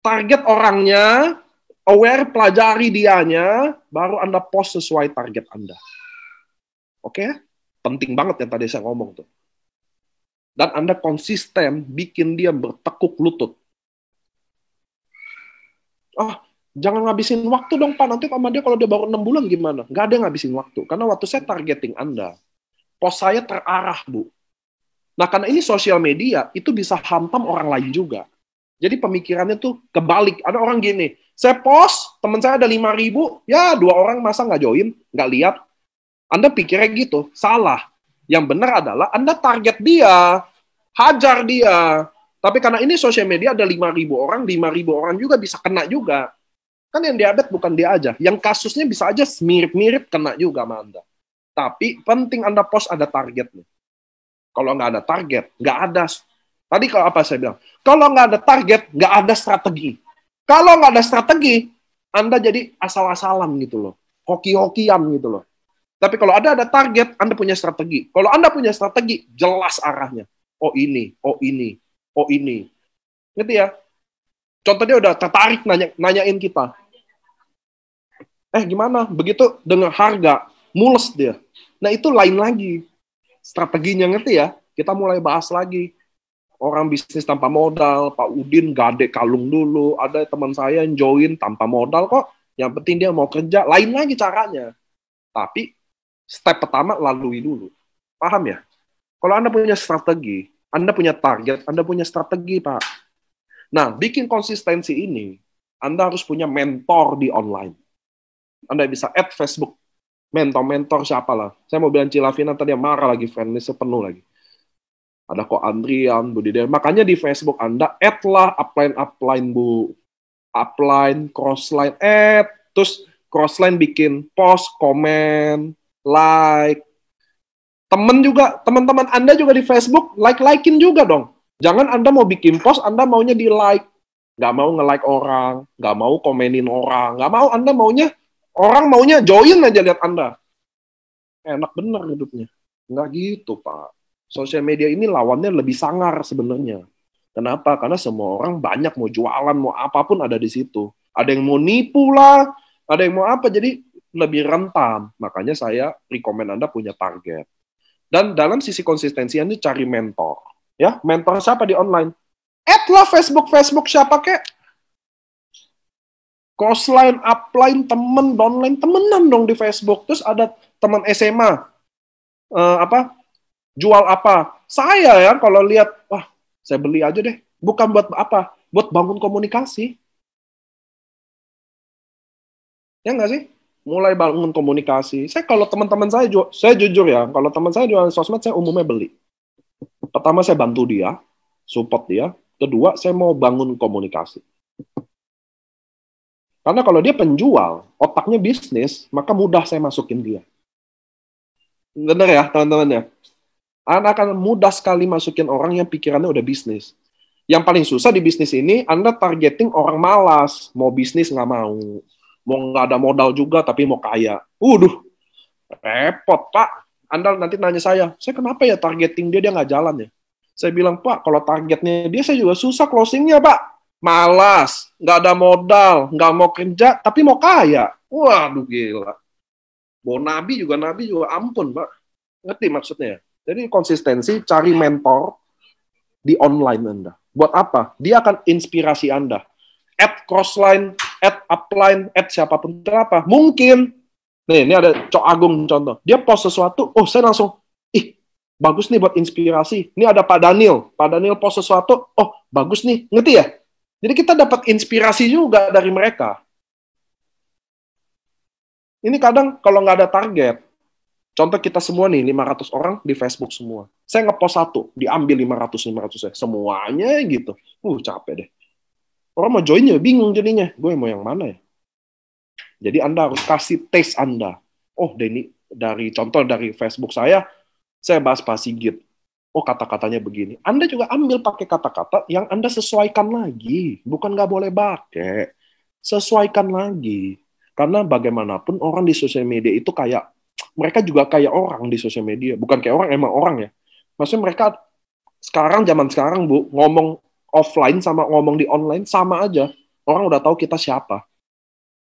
A: Target orangnya, aware, pelajari dianya, baru Anda post sesuai target Anda. Oke? Penting banget yang tadi saya ngomong tuh. Dan Anda konsisten bikin dia bertekuk lutut. Jangan ngabisin waktu dong, Pak. Nanti sama dia kalau dia baru 6 bulan gimana? Nggak ada yang ngabisin waktu. Karena waktu saya targeting Anda, post saya terarah, Bu. Nah, karena ini sosial media, itu bisa hantam orang lain juga. Jadi pemikirannya tuh kebalik. Ada orang gini, saya post, teman saya ada 5.000, ya 2 orang masa nggak join, nggak lihat. Anda pikirnya gitu, salah. Yang benar adalah Anda target dia, hajar dia. Tapi karena ini sosial media ada 5.000 orang, 5.000 orang juga bisa kena juga. Kan yang diabetes bukan dia aja. Yang kasusnya bisa aja mirip-mirip kena juga sama Anda. Tapi penting Anda post ada targetnya. Kalau nggak ada target, nggak ada. Tadi kalau apa saya bilang? Kalau nggak ada target, nggak ada strategi. Kalau nggak ada strategi, Anda jadi asal-asalan gitu loh. Hoki-hokian gitu loh. Tapi kalau ada target, Anda punya strategi. Kalau Anda punya strategi, jelas arahnya. Oh ini, oh ini, oh ini. Gitu ya. Contohnya udah tertarik nanyain kita. Gimana? Begitu dengan harga, mules dia. Nah itu lain lagi. Strateginya ngerti ya? Kita mulai bahas lagi. Orang bisnis tanpa modal, Pak Udin gade kalung dulu. Ada teman saya yang join tanpa modal kok. Yang penting dia mau kerja. Lain lagi caranya. Tapi step pertama lalui dulu. Paham ya? Kalau Anda punya strategi, Anda punya target, Anda punya strategi, Pak. Nah, bikin konsistensi ini, Anda harus punya mentor di online. Anda bisa add Facebook. Mentor siapa lah. Saya mau bilang Cilavina tadi yang marah lagi, friendlist penuh lagi. Ada kok Andrian, Budidaya. Makanya di Facebook Anda add lah upline, Bu. Upline, crossline, add. Terus crossline bikin post, komen, like. Teman-teman Anda juga di Facebook, like-likein juga dong. Jangan Anda mau bikin post, Anda maunya di like. Nggak mau nge-like orang, nggak mau komenin orang, nggak mau, Anda maunya, orang maunya join aja lihat Anda. Enak bener hidupnya. Nggak gitu, Pak. Sosial media ini lawannya lebih sangar sebenarnya. Kenapa? Karena semua orang banyak mau jualan, mau apapun ada di situ. Ada yang mau nipu lah, ada yang mau apa, jadi lebih rentan. Makanya saya rekomen Anda punya target. Dan dalam sisi konsistensi Anda cari mentor. Ya, mentor siapa di online? Add lah Facebook siapa kek. Crossline, upline, temen, downline, temenan dong di Facebook. Terus ada teman SMA, jual apa? Saya ya kalau lihat, wah, saya beli aja deh. Bukan buat apa? Buat bangun komunikasi. Ya nggak sih? Mulai bangun komunikasi. Saya kalau teman-teman saya jujur ya, kalau teman saya jualan sosmed, saya umumnya beli. Pertama, saya bantu dia, support dia. Kedua, saya mau bangun komunikasi. Karena kalau dia penjual, otaknya bisnis, maka mudah saya masukin dia. Benar ya, teman-teman ya? Anda akan mudah sekali masukin orang yang pikirannya udah bisnis. Yang paling susah di bisnis ini, Anda targeting orang malas. Mau bisnis nggak mau. Mau nggak ada modal juga, tapi mau kaya. Repot, Pak. Anda nanti nanya saya kenapa ya targeting dia nggak jalan ya? Saya bilang, Pak, kalau targetnya dia, saya juga susah closingnya, Pak. Malas, nggak ada modal, nggak mau kerja, tapi mau kaya. Waduh, gila. Mau nabi juga ampun, Pak. Ngerti maksudnya? Jadi konsistensi, cari mentor di online Anda. Buat apa? Dia akan inspirasi Anda. Add crossline, add upline, add siapapun. Kenapa? Mungkin. Nih, ini ada Cok Agung contoh. Dia post sesuatu, saya langsung, bagus nih buat inspirasi. Ini ada Pak Daniel. Pak Daniel post sesuatu, bagus nih. Ngerti ya? Jadi kita dapat inspirasi juga dari mereka. Ini kadang kalau nggak ada target, contoh kita semua nih, 500 orang di Facebook semua. Saya ngepost satu, diambil 500 ya. Semuanya gitu. Capek deh. Orang mau join ya, bingung jadinya. Gue mau yang mana ya? Jadi Anda harus kasih taste Anda. Dari contoh dari Facebook saya bahas Pak Sigit. Kata-katanya begini. Anda juga ambil pakai kata-kata yang Anda sesuaikan lagi. Bukan nggak boleh pakai. Sesuaikan lagi. Karena bagaimanapun orang di sosial media itu kayak, mereka juga kayak orang di sosial media. Bukan kayak orang, emang orang ya. Maksudnya mereka zaman sekarang, Bu, ngomong offline sama ngomong di online sama aja. Orang udah tahu kita siapa.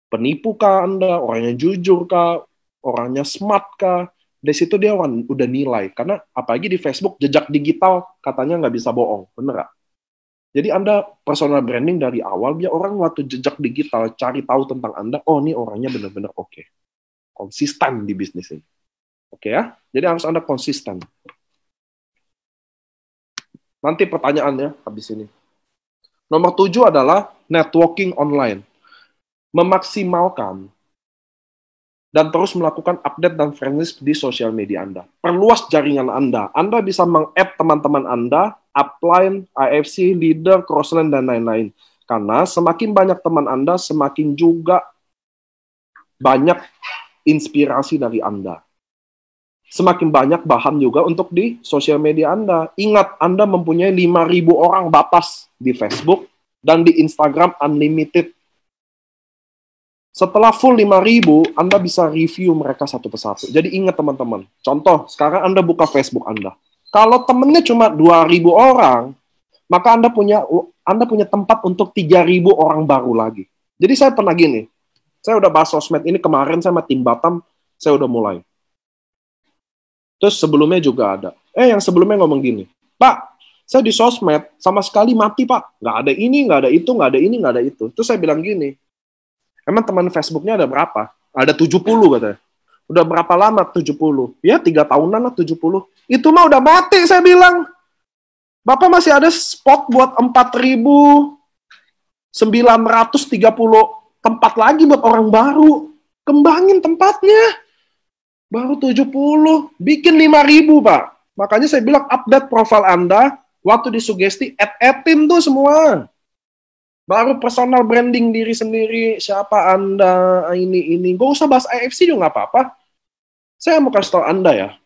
A: Penipu kah Anda? Orangnya jujur kah? Orangnya smart kah? Dari situ dia udah nilai. Karena apalagi di Facebook, jejak digital katanya nggak bisa bohong. Bener nggak? Jadi Anda personal branding dari awal, biar orang waktu jejak digital cari tahu tentang Anda, oh ini orangnya benar-benar oke. Konsisten di bisnis ini. Oke ya? Jadi harus Anda konsisten. Nanti pertanyaannya habis ini. Nomor 7 adalah networking online. Memaksimalkan dan terus melakukan update dan friendlist di sosial media Anda. Perluas jaringan Anda. Anda bisa meng-add teman-teman Anda, upline, IFC, leader, crossline, dan lain-lain. Karena semakin banyak teman Anda, semakin juga banyak inspirasi dari Anda. Semakin banyak bahan juga untuk di sosial media Anda. Ingat, Anda mempunyai 5.000 orang batas di Facebook dan di Instagram unlimited. Setelah full 5.000, Anda bisa review mereka satu persatu. Jadi ingat teman-teman, contoh, sekarang Anda buka Facebook Anda. Kalau temennya cuma 2.000 orang, maka Anda punya tempat untuk 3.000 orang baru lagi. Jadi saya pernah gini, saya udah bahas sosmed ini kemarin sama tim Batam, saya udah mulai. Terus sebelumnya juga ada. Yang sebelumnya ngomong gini, Pak, saya di sosmed sama sekali mati Pak. Nggak ada ini, nggak ada itu, nggak ada ini, nggak ada itu. Terus saya bilang gini, emang teman Facebooknya ada berapa? Ada 70 katanya. Udah berapa lama 70? Ya 3 tahunan lah 70. Itu mah udah mati saya bilang. Bapak masih ada spot buat 4.930 tempat lagi buat orang baru. Kembangin tempatnya. Baru 70. Bikin 5.000 Pak. Makanya saya bilang update profil Anda. Waktu disugesti, add-in tuh semua. Baru personal branding diri sendiri, siapa Anda, ini. Gak usah bahas IFC juga nggak apa-apa. Saya mau kasih tahu Anda ya.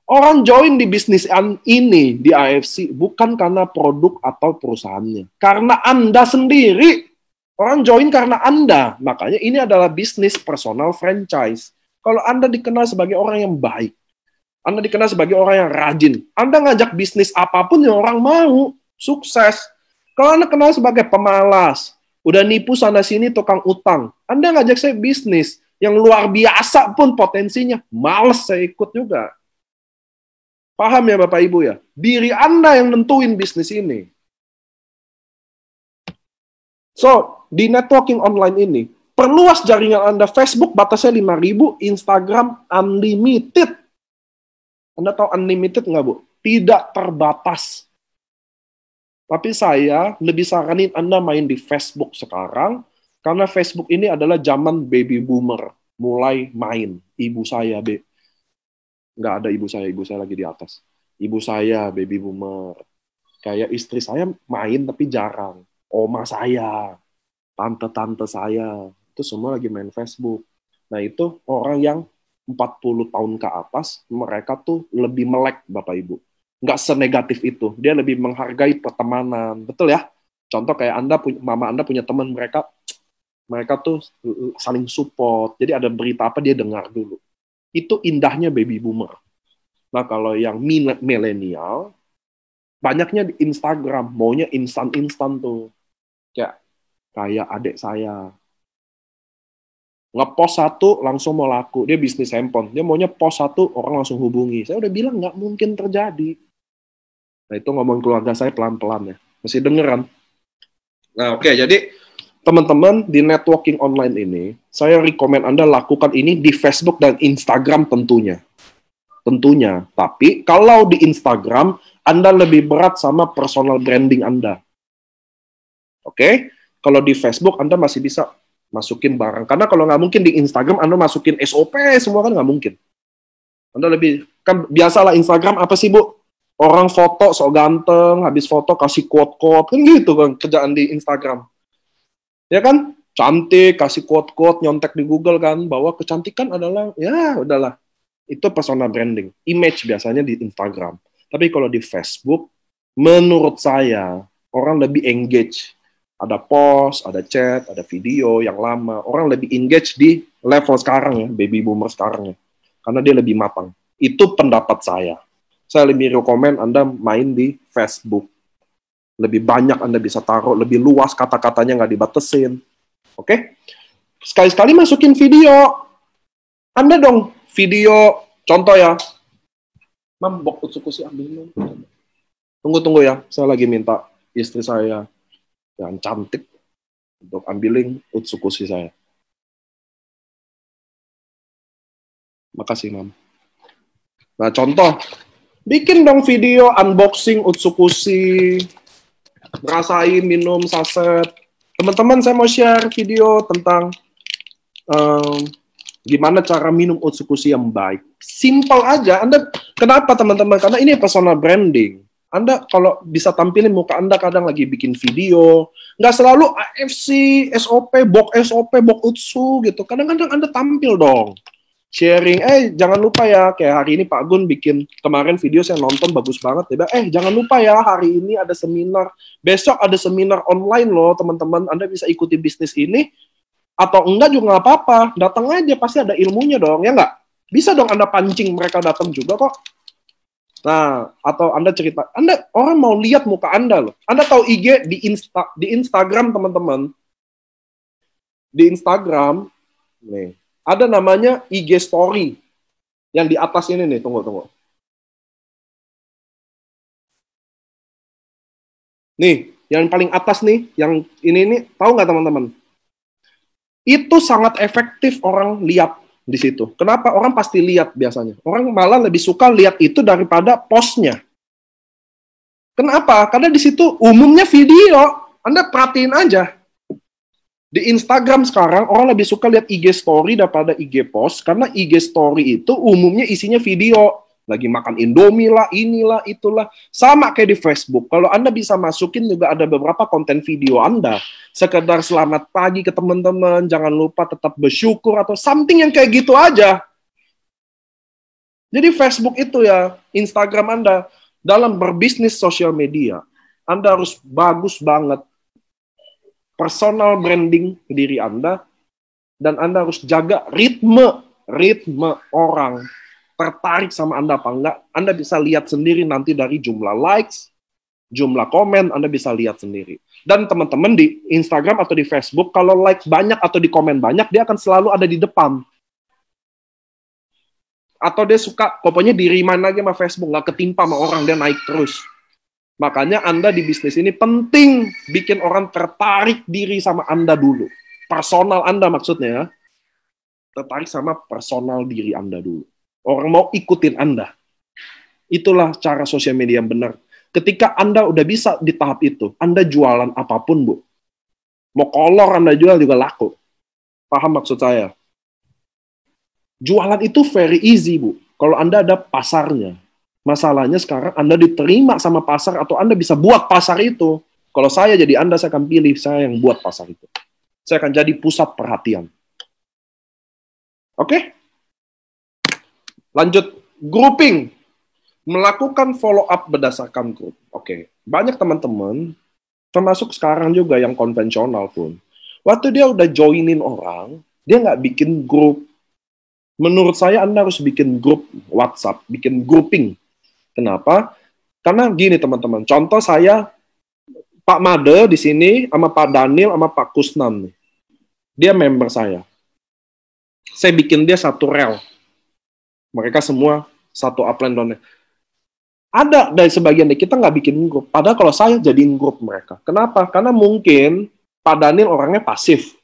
A: Orang join di bisnis ini, di IFC, bukan karena produk atau perusahaannya. Karena Anda sendiri. Orang join karena Anda. Makanya ini adalah bisnis personal franchise. Kalau Anda dikenal sebagai orang yang baik, Anda dikenal sebagai orang yang rajin, Anda ngajak bisnis apapun yang orang mau, sukses. Kalau Anda kenal sebagai pemalas, udah nipu sana-sini tukang utang, Anda ngajak saya bisnis yang luar biasa pun potensinya, males saya ikut juga. Paham ya Bapak Ibu ya? Diri Anda yang nentuin bisnis ini. So, di networking online ini, perluas jaringan Anda. Facebook batasnya 5.000, Instagram unlimited. Anda tahu unlimited nggak, Bu? Tidak terbatas. Tapi saya lebih saranin Anda main di Facebook sekarang, karena Facebook ini adalah zaman baby boomer. Mulai main. Ibu saya, nggak ada ibu saya lagi di atas. Ibu saya, baby boomer. Kayak istri saya main tapi jarang. Oma saya, tante-tante saya, itu semua lagi main Facebook. Nah itu orang yang 40 tahun ke atas, mereka tuh lebih melek Bapak Ibu. Nggak senegatif itu. Dia lebih menghargai pertemanan. Betul ya? Contoh kayak Mama Anda punya teman, mereka tuh saling support. Jadi ada berita apa dia dengar dulu. Itu indahnya baby boomer. Nah kalau yang milenial, banyaknya di Instagram. Maunya instan-instan tuh. Kayak adik saya. Ngepost satu, langsung mau laku. Dia bisnis handphone. Dia maunya post satu, orang langsung hubungi. Saya udah bilang, nggak mungkin terjadi. Nah, itu ngomong keluarga saya pelan-pelan ya. Masih dengeran? Nah, oke. Jadi, teman-teman, di networking online ini, saya rekomen Anda lakukan ini di Facebook dan Instagram tentunya. Tentunya. Tapi, kalau di Instagram, Anda lebih berat sama personal branding Anda. Oke? Kalau di Facebook, Anda masih bisa masukin barang. Karena kalau nggak mungkin di Instagram, Anda masukin SOP, semua kan nggak mungkin. Anda lebih, kan biasalah Instagram apa sih, Bu? Orang foto sok ganteng, habis foto kasih quote-quote, kan gitu kan kerjaan di Instagram. Ya kan? Cantik, kasih quote-quote, nyontek di Google kan, bahwa kecantikan adalah, ya udahlah. Itu personal branding. Image biasanya di Instagram. Tapi kalau di Facebook, menurut saya, orang lebih engage. Ada post, ada chat, ada video yang lama. Orang lebih engage di level sekarang ya, baby boomer sekarang ya. Karena dia lebih matang. Itu pendapat saya. Saya lebih rekomen Anda main di Facebook. Lebih banyak Anda bisa taruh, lebih luas kata-katanya nggak dibatesin. Oke? Sekali-sekali masukin video. Anda dong, video, contoh ya. Mam, bok utsukusi ambil. Tunggu ya, saya lagi minta istri saya yang cantik untuk ambilin Utsukushi saya. Makasih, Mam. Nah, contoh, bikin dong video unboxing Utsukushi, ngerasain minum saset. Teman-teman, saya mau share video tentang gimana cara minum Utsukushi yang baik. Simple aja. Anda, kenapa teman-teman? Karena ini personal branding. Anda kalau bisa tampilin muka Anda kadang lagi bikin video, nggak selalu AFC, SOP, box Utsu gitu. Kadang-kadang Anda tampil dong. Sharing, jangan lupa ya, kayak hari ini Pak Gun bikin, kemarin video saya nonton bagus banget. Dia bilang, jangan lupa ya, hari ini ada seminar, besok ada seminar online loh teman-teman, Anda bisa ikuti bisnis ini, atau enggak juga nggak apa-apa, datang aja, pasti ada ilmunya dong, ya nggak? Bisa dong Anda pancing mereka datang juga kok. Nah, atau Anda cerita, orang mau lihat muka Anda loh. Anda tahu IG di Instagram teman-teman. Di Instagram, nih, ada namanya IG Story. Yang di atas ini nih, tunggu. Nih, yang paling atas nih, yang ini tahu nggak teman-teman? Itu sangat efektif orang lihat di situ. Kenapa? Orang pasti lihat biasanya. Orang malah lebih suka lihat itu daripada postnya. Kenapa? Karena di situ umumnya video. Anda perhatiin aja. Di Instagram sekarang, orang lebih suka lihat IG story daripada IG post. Karena IG story itu umumnya isinya video. Lagi makan Indomie lah, inilah, itulah. Sama kayak di Facebook. Kalau Anda bisa masukin juga ada beberapa konten video Anda. Sekedar selamat pagi ke teman-teman, jangan lupa tetap bersyukur, atau something yang kayak gitu aja. Jadi Facebook itu ya, Instagram Anda, dalam berbisnis sosial media, Anda harus bagus banget. Personal branding diri Anda, dan Anda harus jaga ritme orang. Tertarik sama Anda apa enggak, Anda bisa lihat sendiri nanti dari jumlah likes, jumlah komen, Anda bisa lihat sendiri. Dan teman-teman di Instagram atau di Facebook, kalau like banyak atau di komen banyak, dia akan selalu ada di depan. Atau dia suka, pokoknya di-remind lagi sama Facebook, nggak ketimpa sama orang, dia naik terus. Makanya Anda di bisnis ini penting bikin orang tertarik diri sama Anda dulu. Personal Anda maksudnya, tertarik sama personal diri Anda dulu. Orang mau ikutin Anda. Itulah cara sosial media yang benar. Ketika Anda udah bisa di tahap itu, Anda jualan apapun, Bu. Mau kolor Anda jual juga laku. Paham maksud saya? Jualan itu very easy, Bu. Kalau Anda ada pasarnya. Masalahnya sekarang Anda diterima sama pasar atau Anda bisa buat pasar itu. Kalau saya jadi Anda, saya akan pilih saya yang buat pasar itu. Saya akan jadi pusat perhatian. Oke? Lanjut, grouping. Melakukan follow up berdasarkan grup. Oke. Banyak teman-teman, termasuk sekarang juga yang konvensional pun, waktu dia udah joinin orang, dia nggak bikin grup. Menurut saya Anda harus bikin grup WhatsApp, bikin grouping. Kenapa? Karena gini teman-teman, contoh saya, Pak Made di sini, sama Pak Daniel, sama Pak Kusnan. Nih. Dia member saya. Saya bikin dia satu rel. Mereka semua satu upline downnya. Ada dari sebagian dari kita nggak bikin grup. Padahal kalau saya jadiin grup mereka. Kenapa? Karena mungkin Pak Daniel orangnya pasif.